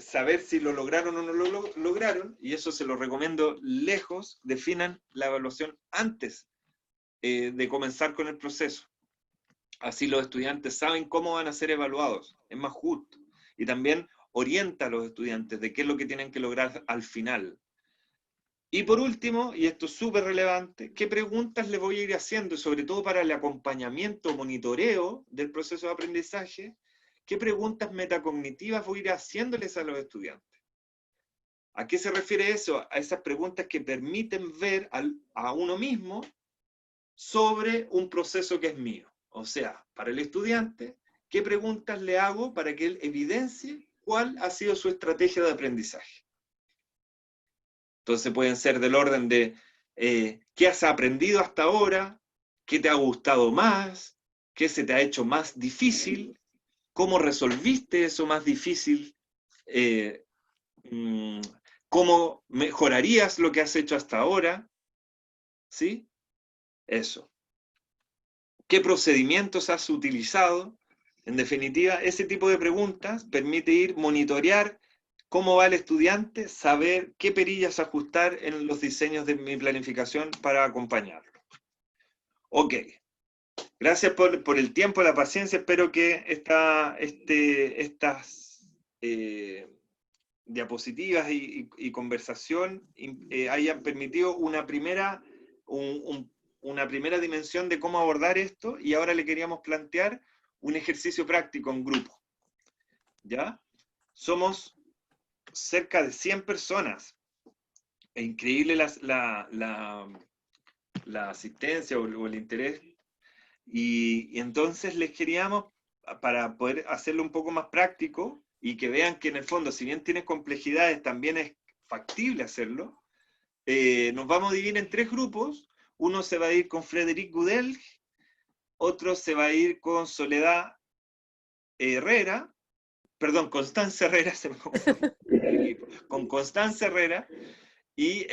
saber si lo lograron o no lo lograron, y eso se lo recomiendo lejos, definan la evaluación antes de comenzar con el proceso. Así los estudiantes saben cómo van a ser evaluados, es más justo. Y también orienta a los estudiantes de qué es lo que tienen que lograr al final. Y por último, y esto es súper relevante, ¿qué preguntas le voy a ir haciendo? Sobre todo para el acompañamiento, monitoreo del proceso de aprendizaje, ¿qué preguntas metacognitivas voy a ir haciéndoles a los estudiantes? ¿A qué se refiere eso? A esas preguntas que permiten ver a uno mismo sobre un proceso que es mío. O sea, para el estudiante, ¿qué preguntas le hago para que él evidencie cuál ha sido su estrategia de aprendizaje? Entonces pueden ser del orden de ¿qué has aprendido hasta ahora? ¿Qué te ha gustado más? ¿Qué se te ha hecho más difícil? ¿Cómo resolviste eso más difícil? ¿Cómo mejorarías lo que has hecho hasta ahora? ¿Sí? Eso. ¿Qué procedimientos has utilizado? En definitiva, ese tipo de preguntas permite ir monitorear cómo va el estudiante, saber qué perillas ajustar en los diseños de mi planificación para acompañarlo. Ok. Gracias por el tiempo, la paciencia. Espero que estas diapositivas y conversación hayan permitido una primera dimensión de cómo abordar esto, y ahora le queríamos plantear un ejercicio práctico en grupo. ¿Ya? Somos cerca de 100 personas. Es increíble la asistencia o el interés. Y entonces les queríamos, para poder hacerlo un poco más práctico, y que vean que en el fondo, si bien tiene complejidades, también es factible hacerlo, nos vamos a dividir en 3 grupos. Uno se va a ir con Frédéric Goudel, otro se va a ir con Soledad Herrera, perdón, Constanza Herrera, se me confundió, con Constanza Herrera, y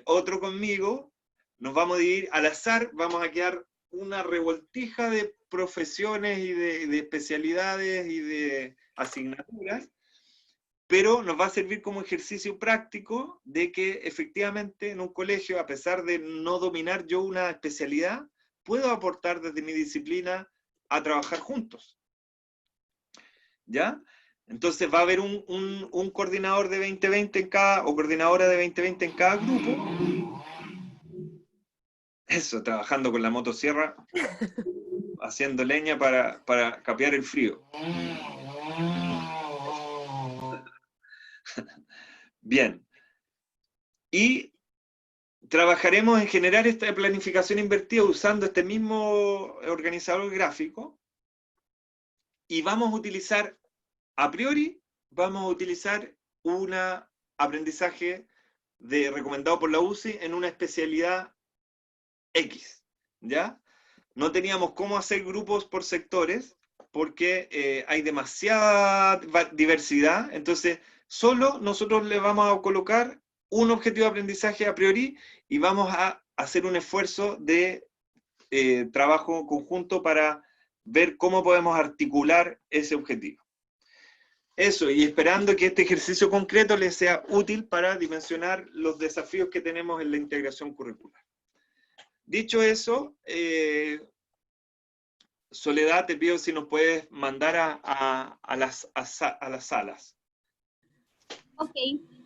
otro conmigo. Nos vamos a dividir al azar, vamos a quedar una revoltija de profesiones y de especialidades y de asignaturas, pero nos va a servir como ejercicio práctico de que efectivamente en un colegio, a pesar de no dominar yo una especialidad, puedo aportar desde mi disciplina a trabajar juntos. ¿Ya? Entonces va a haber un coordinador de 2020 en cada, o coordinadora de 2020 en cada grupo. Eso, trabajando con la motosierra, haciendo leña para capear el frío. Bien. Y trabajaremos en generar esta planificación invertida usando este mismo organizador gráfico, y vamos a utilizar, a priori, vamos a utilizar un aprendizaje recomendado por la UCI en una especialidad X, ¿ya? No teníamos cómo hacer grupos por sectores, porque hay demasiada diversidad. Entonces solo nosotros le vamos a colocar un objetivo de aprendizaje a priori, y vamos a hacer un esfuerzo de trabajo conjunto para ver cómo podemos articular ese objetivo. Eso, y esperando que este ejercicio concreto les sea útil para dimensionar los desafíos que tenemos en la integración curricular. Dicho eso, Soledad, te pido si nos puedes mandar a las salas. Ok,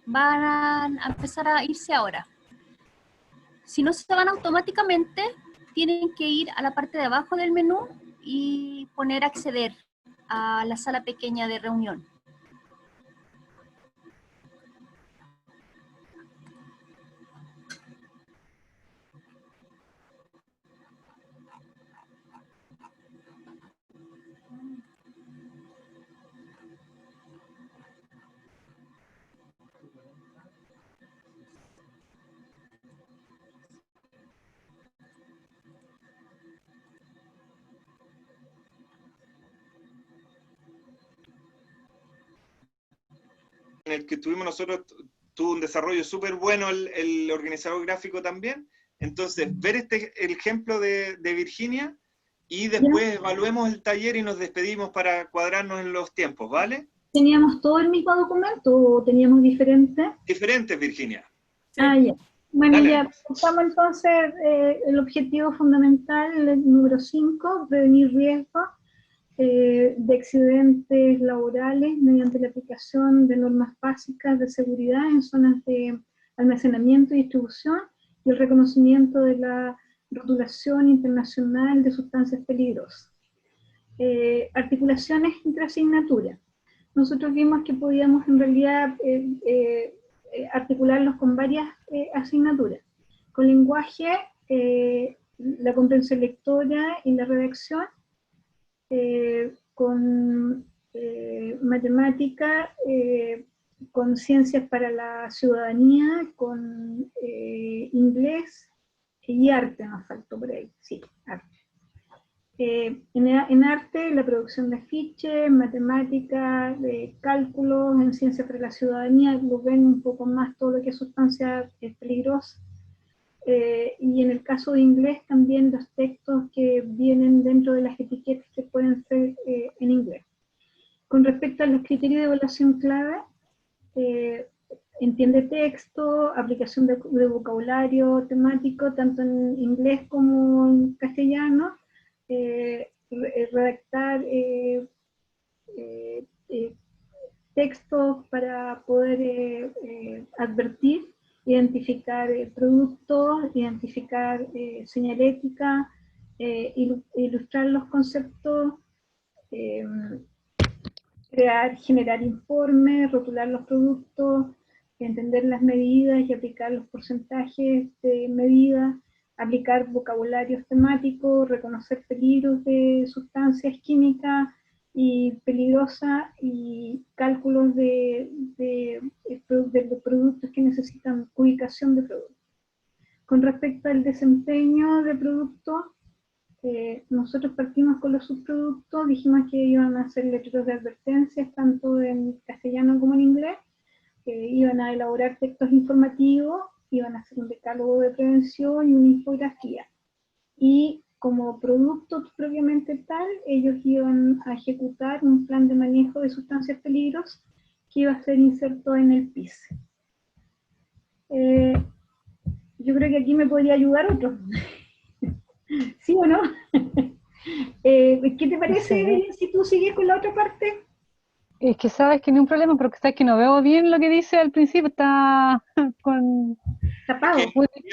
van a empezar a irse ahora. Si no se van automáticamente, tienen que ir a la parte de abajo del menú y poner acceder a la sala pequeña de reunión. En el que tuvimos nosotros, tuvo un desarrollo súper bueno el organizador gráfico también. Entonces, ver el ejemplo de Virginia y después evaluemos el taller y nos despedimos para cuadrarnos en los tiempos, ¿vale? ¿Teníamos todo el mismo documento o teníamos diferentes? Diferentes, Virginia. Ah, ya. Bueno, Dale. ya pasamos entonces el objetivo fundamental, el número 5, prevenir riesgos de accidentes laborales mediante la aplicación de normas básicas de seguridad en zonas de almacenamiento y distribución y el reconocimiento de la rotulación internacional de sustancias peligrosas. Articulaciones entre asignaturas. Nosotros vimos que podíamos en realidad articularlos con varias asignaturas. Con lenguaje, la comprensión lectora y la redacción, con matemática, con ciencias para la ciudadanía, con inglés y arte, nos faltó por ahí, sí, arte. En arte, la producción de afiches, matemática, de cálculos, en ciencias para la ciudadanía, lo ven un poco más todo lo que es sustancia peligrosa. Y en el caso de inglés también los textos que vienen dentro de las etiquetas que pueden ser en inglés. Con respecto a los criterios de evaluación clave, entiende texto, aplicación de vocabulario temático, tanto en inglés como en castellano, redactar textos para poder advertir, identificar productos, identificar señalética, ilustrar los conceptos, generar informes, rotular los productos, entender las medidas y aplicar los porcentajes de medidas, aplicar vocabularios temáticos, reconocer peligros de sustancias químicas y peligrosas y cálculos de los productos que necesitan ubicación de productos. Con respecto al desempeño de productos, nosotros partimos con los subproductos, dijimos que iban a hacer letreros de advertencias tanto en castellano como en inglés, iban a elaborar textos informativos, iban a hacer un decálogo de prevención y una infografía. Y como producto propiamente tal, ellos iban a ejecutar un plan de manejo de sustancias peligrosas que iba a ser inserto en el PIS. Yo creo que aquí me podría ayudar otro. ¿Sí o no? ¿Qué te parece si tú sigues con la otra parte? Es que sabes que no hay un problema, pero que sabes que no veo bien lo que dice al principio, está con tapado.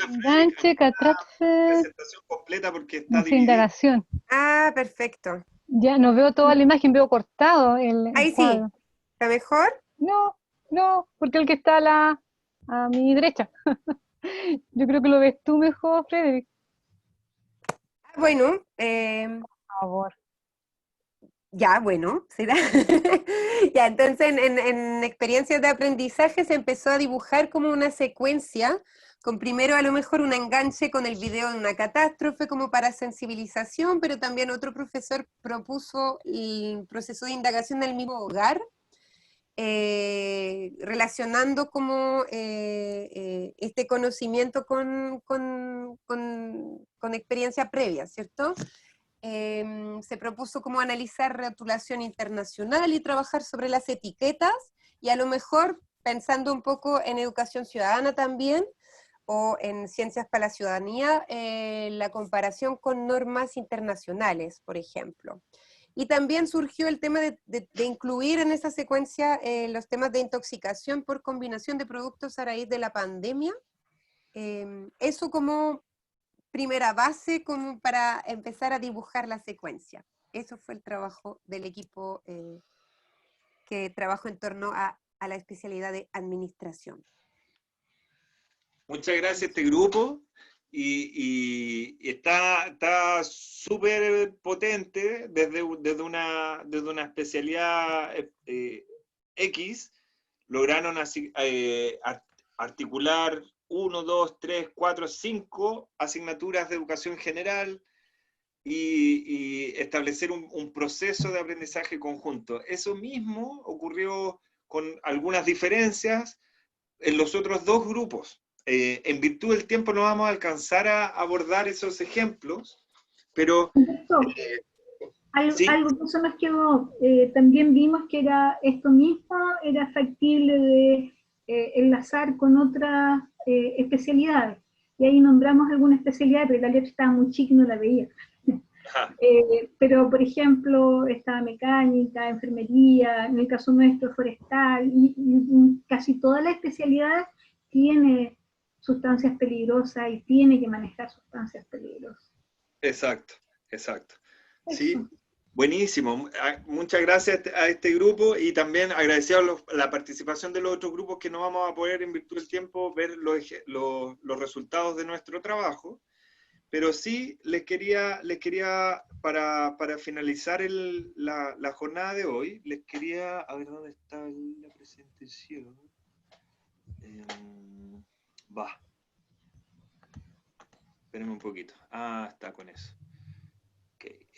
Enganche, catástrofe. Presentación completa porque está dividida. Indagación. Ah, perfecto. Ya no veo toda la imagen, veo cortado ahí sí. ¿Está mejor? No, porque el que está a mi derecha. Yo creo que lo ves tú mejor, Frederick. Bueno, por favor. Ya, bueno, será. Ya, entonces en experiencias de aprendizaje se empezó a dibujar como una secuencia, con primero a lo mejor un enganche con el video de una catástrofe como para sensibilización, pero también otro profesor propuso el proceso de indagación del mismo hogar, relacionando como este conocimiento con experiencia previa, ¿cierto? Se propuso como analizar rotulación internacional y trabajar sobre las etiquetas, y a lo mejor pensando un poco en educación ciudadana también, o en ciencias para la ciudadanía, la comparación con normas internacionales, por ejemplo. Y también surgió el tema de incluir en esa secuencia los temas de intoxicación por combinación de productos a raíz de la pandemia. Eso como primera base como para empezar a dibujar la secuencia. Eso fue el trabajo del equipo que trabajó en torno a la especialidad de administración. Muchas gracias a este grupo y está súper potente desde una especialidad X. Lograron articular 1, 2, 3, 4, 5 asignaturas de educación general y establecer un proceso de aprendizaje conjunto. Eso mismo ocurrió con algunas diferencias en los otros dos grupos. En virtud del tiempo no vamos a alcanzar a abordar esos ejemplos, pero... Algo que eso nos quedó, también vimos que era esto mismo, era factible de enlazar con otras especialidades. Y ahí nombramos alguna especialidad, pero la letra estaba muy chica y no la veía. Pero, por ejemplo, estaba mecánica, enfermería, en el caso nuestro forestal, y casi todas las especialidades tiene sustancias peligrosas y tiene que manejar sustancias peligrosas. Exacto, exacto. Sí, buenísimo. Muchas gracias a este grupo y también agradecido la participación de los otros grupos que no vamos a poder, en virtud del tiempo, ver los resultados de nuestro trabajo. Pero sí les quería para finalizar la jornada de hoy, les quería, a ver dónde está la presentación. Espérenme un poquito. Ah, está con eso. Okay.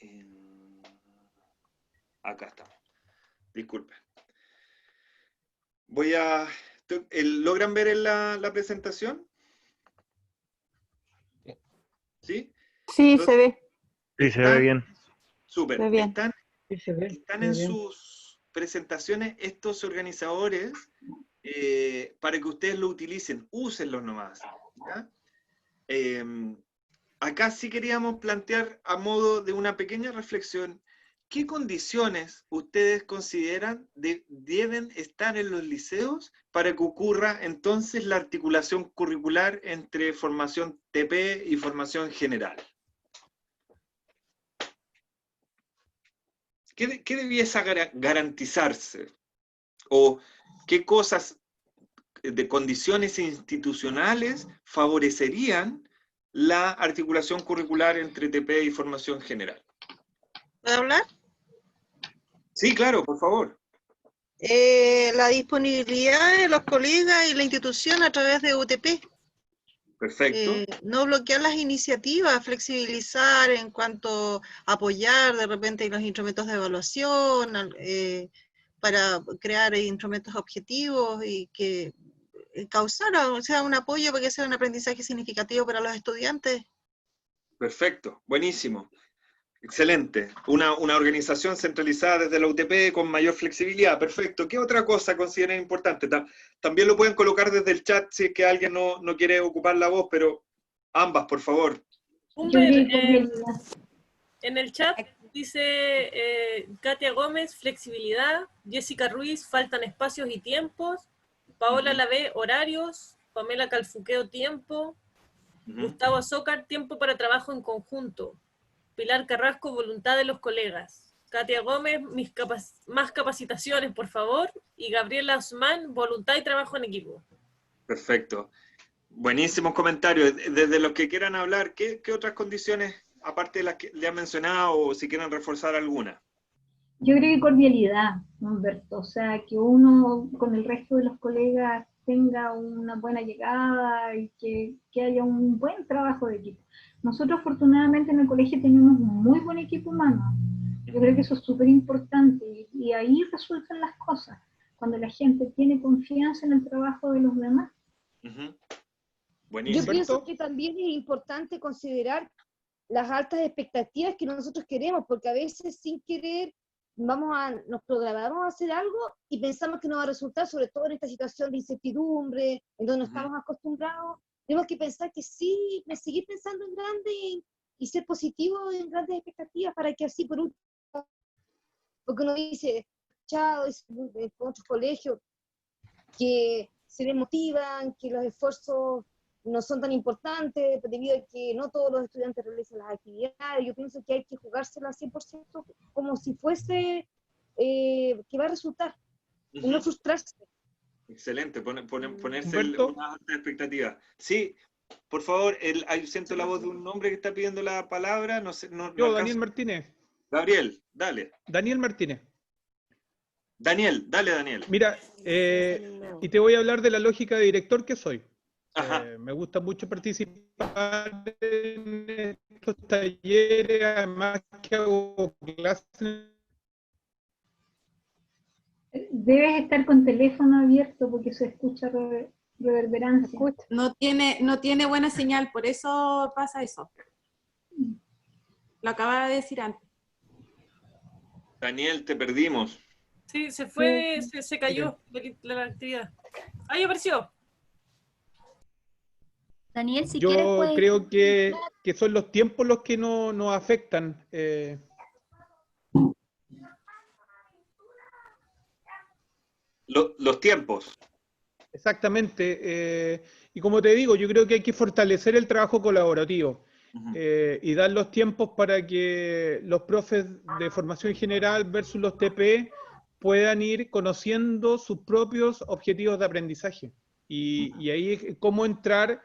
Acá estamos. Disculpen. ¿Logran ver la presentación? ¿Sí? Sí, Entonces, se ve. Sí, se ve bien. Súper. Se ve bien. Están en sus presentaciones estos organizadores para que ustedes lo utilicen. Úsenlos nomás. ¿Ya? Acá sí queríamos plantear a modo de una pequeña reflexión, ¿qué condiciones ustedes consideran deben estar en los liceos para que ocurra entonces la articulación curricular entre formación TP y formación general? ¿Qué debiese garantizarse? ¿O qué cosas de condiciones institucionales favorecerían la articulación curricular entre TP y formación general? ¿Puedo hablar? Sí, claro, por favor. La disponibilidad de los colegas y la institución a través de UTP. Perfecto. No bloquear las iniciativas, flexibilizar en cuanto a apoyar de repente los instrumentos de evaluación, para crear instrumentos objetivos y que causara, o sea, un apoyo para que sea un aprendizaje significativo para los estudiantes. Perfecto, buenísimo. Excelente. Una organización centralizada desde la UTP con mayor flexibilidad. Perfecto. ¿Qué otra cosa consideran importante? También lo pueden colocar desde el chat si es que alguien no quiere ocupar la voz, pero ambas, por favor. En el chat dice Katia Gómez, flexibilidad. Jessica Ruiz, faltan espacios y tiempos. Paola Lavé, horarios. Pamela Calfuqueo, tiempo. Gustavo Azócar, tiempo para trabajo en conjunto. Pilar Carrasco, voluntad de los colegas. Katia Gómez, más capacitaciones, por favor. Y Gabriela Osman, voluntad y trabajo en equipo. Perfecto. Buenísimos comentarios. Desde los que quieran hablar, ¿qué otras condiciones, aparte de las que le han mencionado, o si quieren reforzar alguna? Yo creo que cordialidad, Humberto. O sea, que uno con el resto de los colegas tenga una buena llegada y que haya un buen trabajo de equipo. Nosotros afortunadamente en el colegio tenemos un muy buen equipo humano. Yo creo que eso es súper importante y ahí resultan las cosas, cuando la gente tiene confianza en el trabajo de los demás. Yo pienso que también es importante considerar las altas expectativas que nosotros queremos, porque a veces sin querer nos programamos a hacer algo y pensamos que no va a resultar, sobre todo en esta situación de incertidumbre, en donde no estamos acostumbrados. Tenemos que pensar que sí, seguir pensando en grande y ser positivo en grandes expectativas para que así por último, porque uno dice, chao, con otros colegios que se desmotivan, que los esfuerzos no son tan importantes debido a que no todos los estudiantes realizan las actividades. Yo pienso que hay que jugárselo al 100% como si fuese que va a resultar, y no frustrarse. Excelente, ponerse una alta expectativa. Sí, por favor, siento la voz de un hombre que está pidiendo la palabra. No sé, Yo, Daniel Martínez. Gabriel, dale. Daniel Martínez. Daniel, dale, Daniel. Mira, y te voy a hablar de la lógica de director que soy. Me gusta mucho participar en estos talleres, además que hago clases. Debes estar con teléfono abierto porque se escucha reverberancia. No tiene buena señal, por eso pasa eso. Lo acababa de decir antes. Daniel, te perdimos. Sí, se fue, se cayó la actividad. Ahí apareció. Daniel, si Yo quieres, pues... creo que son los tiempos los que nos afectan. Los tiempos. Exactamente. Y como te digo, yo creo que hay que fortalecer el trabajo colaborativo y dar los tiempos para que los profes de formación general versus los TP puedan ir conociendo sus propios objetivos de aprendizaje. Y ahí es cómo entrar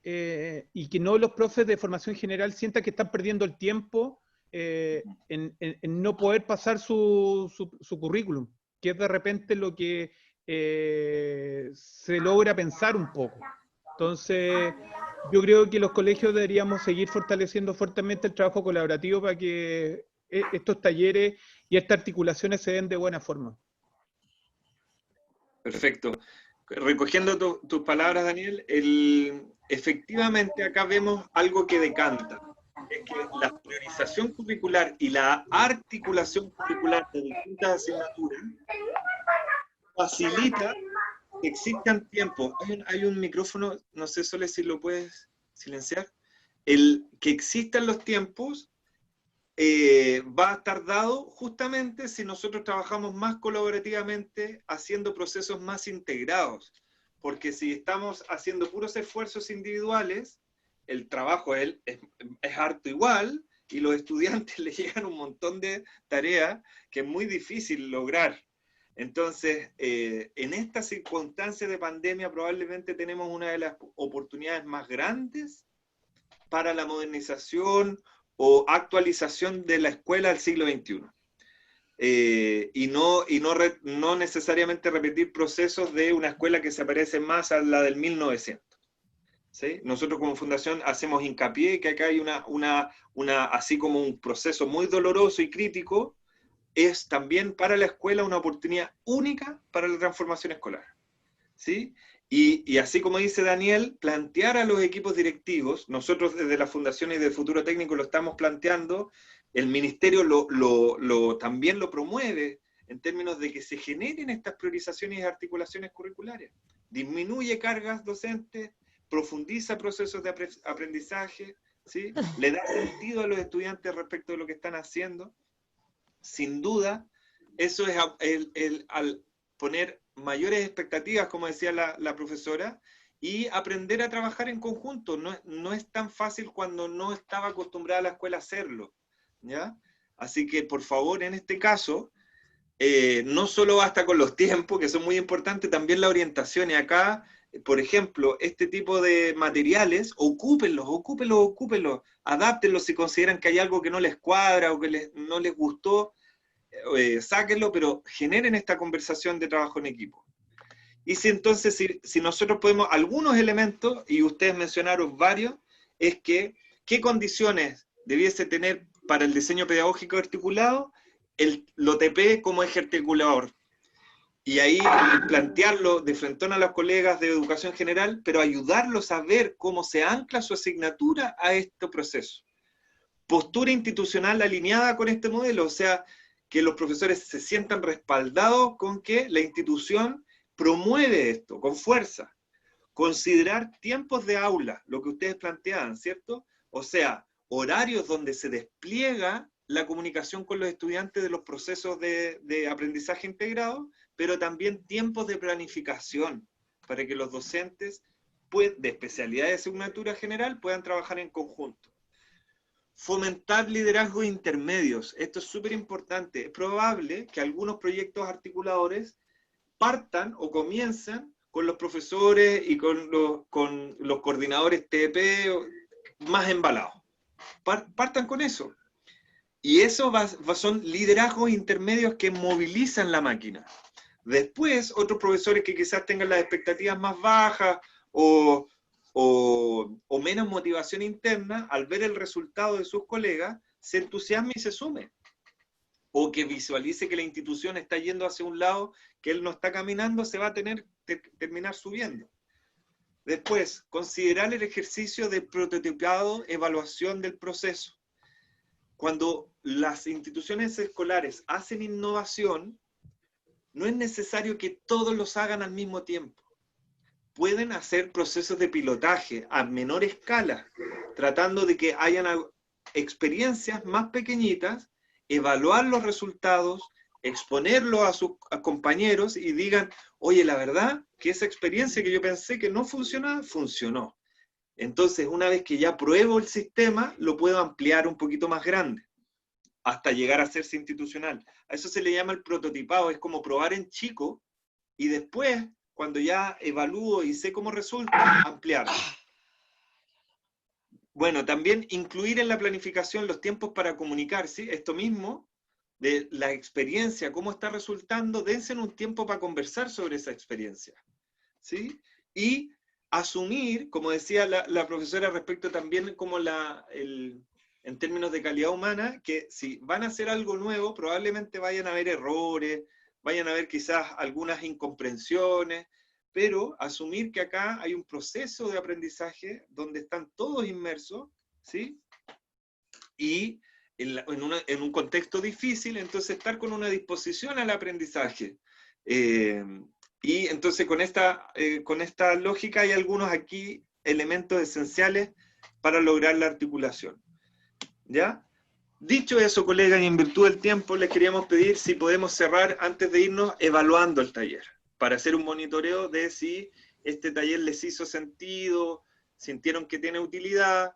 y que no los profes de formación general sientan que están perdiendo el tiempo en no poder pasar su currículum, que es de repente lo que se logra pensar un poco. Entonces, yo creo que los colegios deberíamos seguir fortaleciendo fuertemente el trabajo colaborativo para que estos talleres y estas articulaciones se den de buena forma. Perfecto. Recogiendo tus palabras, Daniel, efectivamente acá vemos algo que decanta. Es que la priorización curricular y la articulación curricular de distintas asignaturas facilita que existan tiempos. Hay un micrófono, no sé, Sole, si lo puedes silenciar. Que existan los tiempos va a estar dado justamente si nosotros trabajamos más colaborativamente, haciendo procesos más integrados. Porque si estamos haciendo puros esfuerzos individuales, el trabajo es harto igual, y los estudiantes les llegan un montón de tareas que es muy difícil lograr. Entonces, en estas circunstancias de pandemia probablemente tenemos una de las oportunidades más grandes para la modernización o actualización de la escuela del siglo XXI. Y no necesariamente repetir procesos de una escuela que se parece más a la del 1900. ¿Sí? Nosotros como fundación hacemos hincapié que acá hay así como un proceso muy doloroso y crítico, es también para la escuela una oportunidad única para la transformación escolar. ¿Sí? Y así como dice Daniel, plantear a los equipos directivos, nosotros desde la Fundación y de Futuro Técnico lo estamos planteando, el Ministerio también lo promueve en términos de que se generen estas priorizaciones y articulaciones curriculares. Disminuye cargas docentes, profundiza procesos de aprendizaje, ¿sí? Le da sentido a los estudiantes respecto de lo que están haciendo. Sin duda, eso es al poner mayores expectativas, como decía la profesora, y aprender a trabajar en conjunto. No es tan fácil cuando no estaba acostumbrada la escuela a hacerlo, ¿ya? Así que, por favor, en este caso, no solo basta con los tiempos, que son muy importantes, también la orientación. Y acá, por ejemplo, este tipo de materiales, ocúpenlos, adáptenlos si consideran que hay algo que no les cuadra o que no les gustó, sáquenlo, pero generen esta conversación de trabajo en equipo. Y si nosotros podemos, algunos elementos, y ustedes mencionaron varios, es que, ¿qué condiciones debiese tener para el diseño pedagógico articulado el OTP como eje articulador? Y ahí plantearlo de frentón a los colegas de educación general, pero ayudarlos a ver cómo se ancla su asignatura a este proceso. Postura institucional alineada con este modelo, o sea, que los profesores se sientan respaldados con que la institución promueve esto con fuerza. Considerar tiempos de aula, lo que ustedes planteaban, ¿cierto? O sea, horarios donde se despliega la comunicación con los estudiantes de los procesos de aprendizaje integrado, pero también tiempos de planificación, para que los docentes de especialidad de asignatura general puedan trabajar en conjunto. Fomentar liderazgos intermedios, esto es súper importante. Es probable que algunos proyectos articuladores partan o comiencan con los profesores y con los coordinadores TP más embalados. Partan con eso. Y eso son liderazgos intermedios que movilizan la máquina. Después, otros profesores que quizás tengan las expectativas más bajas o menos motivación interna, al ver el resultado de sus colegas, se entusiasme y se sume. O que visualice que la institución está yendo hacia un lado que él no está caminando, se va a terminar subiendo. Después, considerar el ejercicio de prototipado, evaluación del proceso. cuando las instituciones escolares hacen innovación, no es necesario que todos los hagan al mismo tiempo. Pueden hacer procesos de pilotaje a menor escala, tratando de que hayan experiencias más pequeñitas, evaluar los resultados, exponerlo a sus compañeros y digan, oye, la verdad que esa experiencia que yo pensé que no funcionaba, funcionó. Entonces, una vez que ya pruebo el sistema, lo puedo ampliar un poquito más grande, hasta llegar a hacerse institucional. A eso se le llama el prototipado, es como probar en chico, y después, cuando ya evalúo y sé cómo resulta, ampliarlo. Bueno, también incluir en la planificación los tiempos para comunicar, ¿sí? Esto mismo, de la experiencia, cómo está resultando, dense un tiempo para conversar sobre esa experiencia, ¿sí? Y asumir, como decía la profesora respecto también como en términos de calidad humana, que si van a hacer algo nuevo, probablemente vayan a haber errores, vayan a haber quizás algunas incomprensiones, pero asumir que acá hay un proceso de aprendizaje donde están todos inmersos, ¿sí? Y en un contexto difícil, entonces estar con una disposición al aprendizaje. Y entonces con esta lógica hay algunos aquí elementos esenciales para lograr la articulación. ¿Ya? Dicho eso, colegas, y en virtud del tiempo, les queríamos pedir si podemos cerrar antes de irnos evaluando el taller, para hacer un monitoreo de si este taller les hizo sentido, sintieron que tiene utilidad.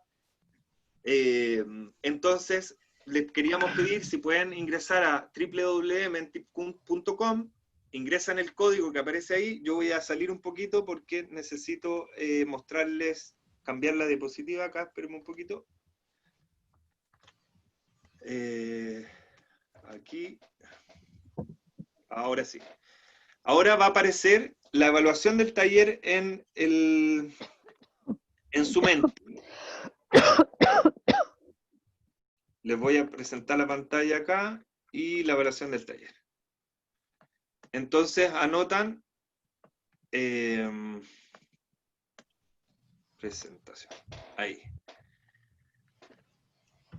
Entonces, les queríamos pedir si pueden ingresar a www.mentip.com, ingresan el código que aparece ahí. Yo voy a salir un poquito porque necesito mostrarles, cambiar la diapositiva acá, espérenme un poquito. Aquí, ahora sí. Ahora va a aparecer la evaluación del taller en su mente. Les voy a presentar la pantalla acá y la evaluación del taller. Entonces anotan presentación. Ahí.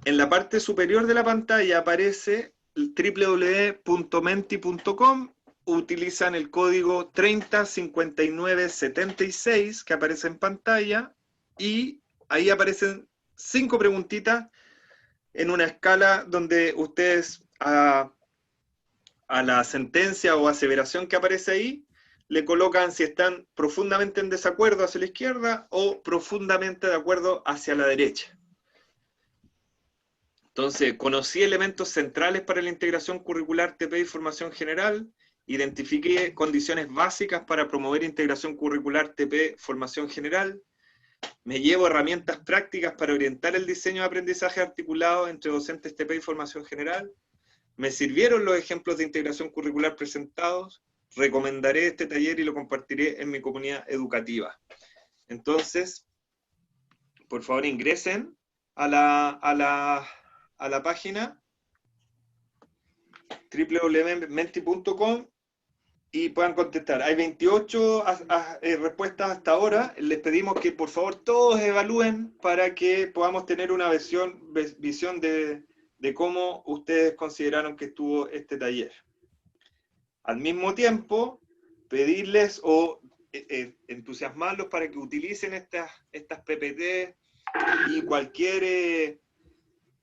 En la parte superior de la pantalla aparece www.menti.com, utilizan el código 305976 que aparece en pantalla y ahí aparecen 5 preguntitas en una escala donde ustedes a la sentencia o aseveración que aparece ahí le colocan si están profundamente en desacuerdo hacia la izquierda o profundamente de acuerdo hacia la derecha. Entonces, conocí elementos centrales para la integración curricular TP y formación general, identifiqué condiciones básicas para promover integración curricular TP, formación general, me llevo herramientas prácticas para orientar el diseño de aprendizaje articulado entre docentes TP y formación general, me sirvieron los ejemplos de integración curricular presentados, recomendaré este taller y lo compartiré en mi comunidad educativa. Entonces, por favor ingresen a la página www.menti.com y puedan contestar. Hay 28 respuestas hasta ahora. Les pedimos que por favor todos evalúen para que podamos tener una visión de cómo ustedes consideraron que estuvo este taller. Al mismo tiempo, pedirles o entusiasmarlos para que utilicen estas PPT y cualquier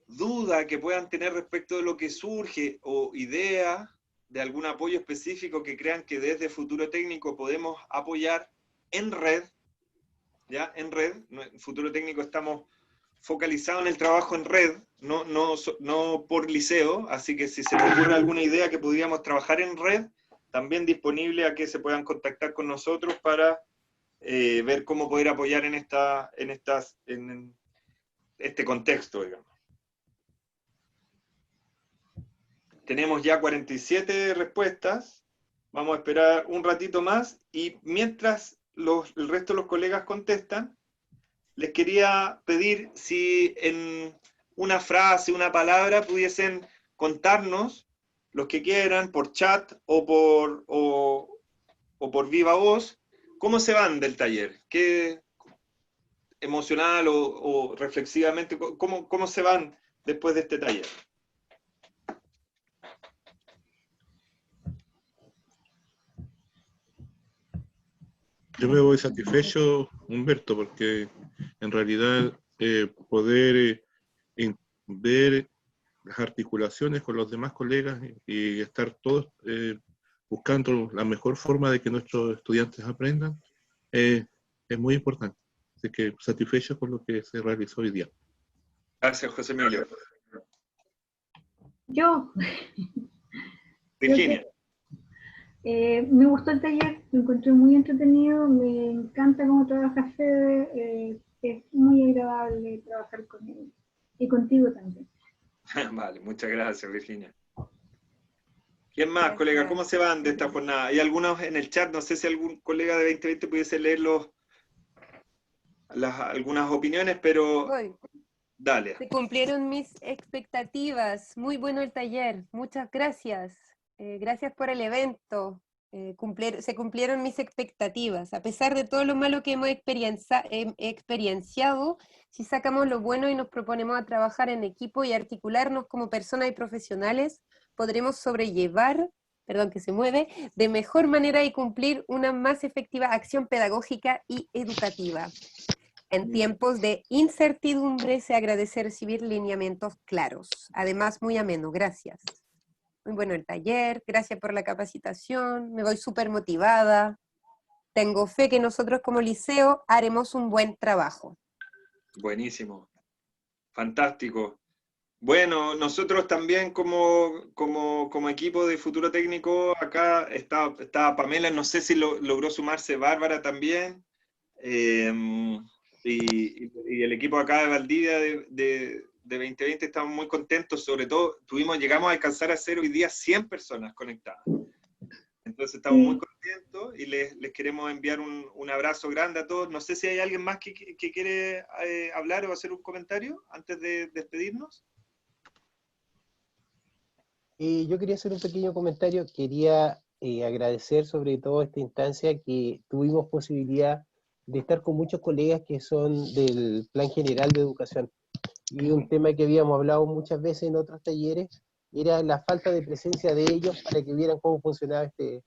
duda que puedan tener respecto de lo que surge o idea de algún apoyo específico que crean que desde Futuro Técnico podemos apoyar en red, ¿ya? En red, en Futuro Técnico estamos focalizados en el trabajo en red, no por liceo, así que si se les ocurre alguna idea que pudiéramos trabajar en red, también disponible a que se puedan contactar con nosotros para ver cómo poder apoyar en este contexto, digamos. Tenemos ya 47 respuestas, vamos a esperar un ratito más, y mientras el resto de los colegas contestan, les quería pedir si en una frase, una palabra, pudiesen contarnos, los que quieran, por chat o por viva voz, cómo se van del taller, qué emocional o reflexivamente, cómo se van después de este taller? Yo me voy satisfecho, Humberto, porque en realidad poder ver las articulaciones con los demás colegas y estar todos buscando la mejor forma de que nuestros estudiantes aprendan es muy importante. Así que satisfecho con lo que se realizó hoy día. Gracias, José Emilio. Yo. Virginia. Me gustó el taller, lo encontré muy entretenido, me encanta cómo trabaja Fede, es muy agradable trabajar con él y contigo también. Vale, muchas gracias, Virginia. ¿Quién más, colega? ¿Cómo se van de esta jornada? Hay algunos en el chat, no sé si algún colega de 2020 pudiese leer algunas opiniones, pero Voy. dale. Se cumplieron mis expectativas. Muy bueno el taller. muchas gracias. Gracias por el evento. Se cumplieron mis expectativas. A pesar de todo lo malo que hemos experienciado, si sacamos lo bueno y nos proponemos a trabajar en equipo y articularnos como personas y profesionales, podremos sobrellevar, perdón que se mueve, de mejor manera y cumplir una más efectiva acción pedagógica y educativa. En tiempos de incertidumbre se agradece recibir lineamientos claros. Además, muy ameno. Gracias. Muy bueno el taller, gracias por la capacitación, me voy súper motivada. Tengo fe que nosotros como liceo haremos un buen trabajo. Buenísimo. Fantástico. Bueno, nosotros también como equipo de Futuro Técnico, acá está Pamela, no sé si logró sumarse Bárbara también, y el equipo acá de Valdivia de 2020 estamos muy contentos, sobre todo llegamos a alcanzar a hacer hoy día 100 personas conectadas. Entonces estamos muy contentos y les queremos enviar un abrazo grande a todos. No sé si hay alguien más que quiere hablar o hacer un comentario antes de despedirnos. Yo quería hacer un pequeño comentario, quería agradecer sobre todo esta instancia que tuvimos posibilidad de estar con muchos colegas que son del Plan General de Educación. Y un tema que habíamos hablado muchas veces en otros talleres era la falta de presencia de ellos para que vieran cómo funcionaba este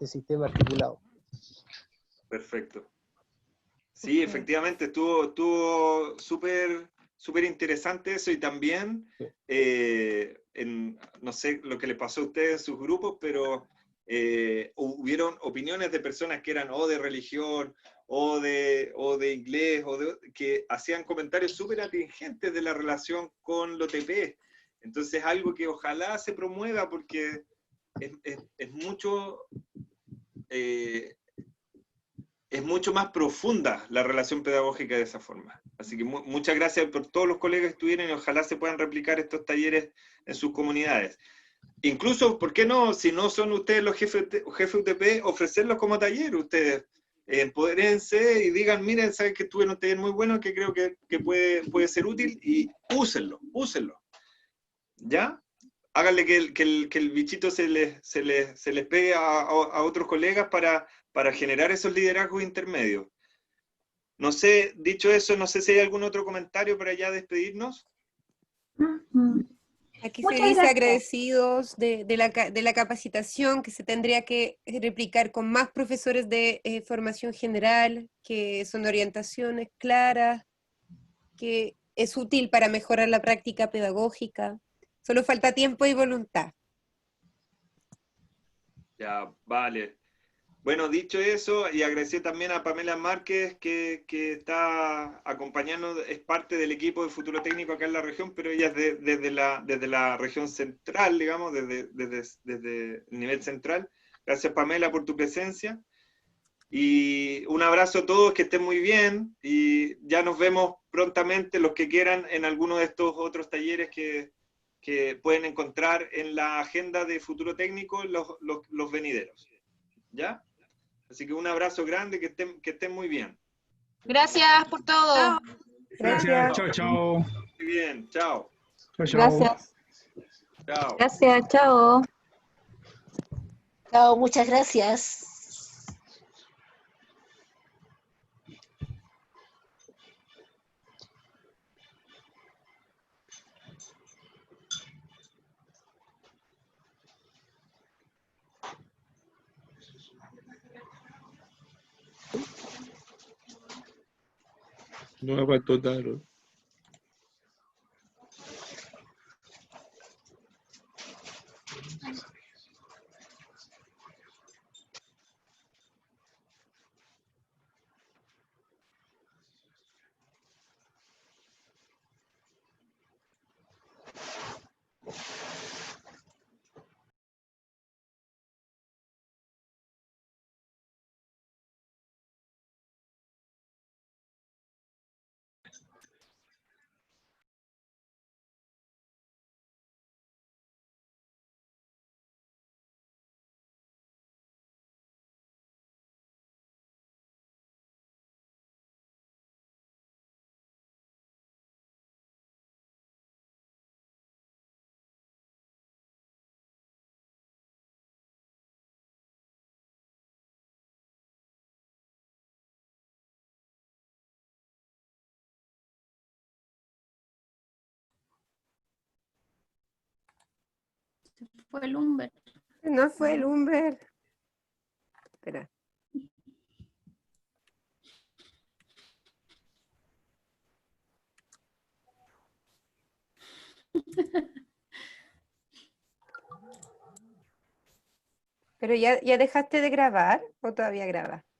sistema articulado. Perfecto. Sí, efectivamente, estuvo súper interesante eso, y también, no sé lo que le pasó a ustedes en sus grupos, pero hubieron opiniones de personas que eran o de religión, o de inglés, que hacían comentarios súper atingentes de la relación con lo TP. Entonces, algo que ojalá se promueva, porque es mucho más profunda la relación pedagógica de esa forma. Así que muchas gracias por todos los colegas que estuvieron, y ojalá se puedan replicar estos talleres en sus comunidades. Incluso, ¿por qué no? Si no son ustedes los jefes UTP, ofrecerlos como taller. Ustedes empodérense y digan, miren, saben que estuve en un taller muy bueno que creo que puede ser útil, y úsenlo. ¿Ya? Háganle que el bichito se les pegue a otros colegas para generar esos liderazgos intermedios. No sé, dicho eso, no sé si hay algún otro comentario para ya despedirnos. Aquí Muchas se dice gracias. agradecidos de la capacitación, que se tendría que replicar con más profesores de formación general, que son orientaciones claras, que es útil para mejorar la práctica pedagógica. Solo falta tiempo y voluntad. Ya, vale. Bueno, dicho eso, y agradecer también a Pamela Márquez, que está acompañando, es parte del equipo de Futuro Técnico acá en la región, pero ella es desde la región central, digamos, desde el nivel central. Gracias, Pamela, por tu presencia. Y un abrazo a todos, que estén muy bien, y ya nos vemos prontamente, los que quieran, en alguno de estos otros talleres que pueden encontrar en la agenda de Futuro Técnico los venideros. ¿Ya? Así que un abrazo grande, que estén muy bien. Gracias por todo. Gracias, chao, chao. Muy bien, chao. Chao, chao. Gracias. Chao. Gracias, chao. Chao, muchas gracias. No abandonaron. Fue el Humber. No fue el Humber. Espera. ¿Pero ya dejaste de grabar o todavía grabas?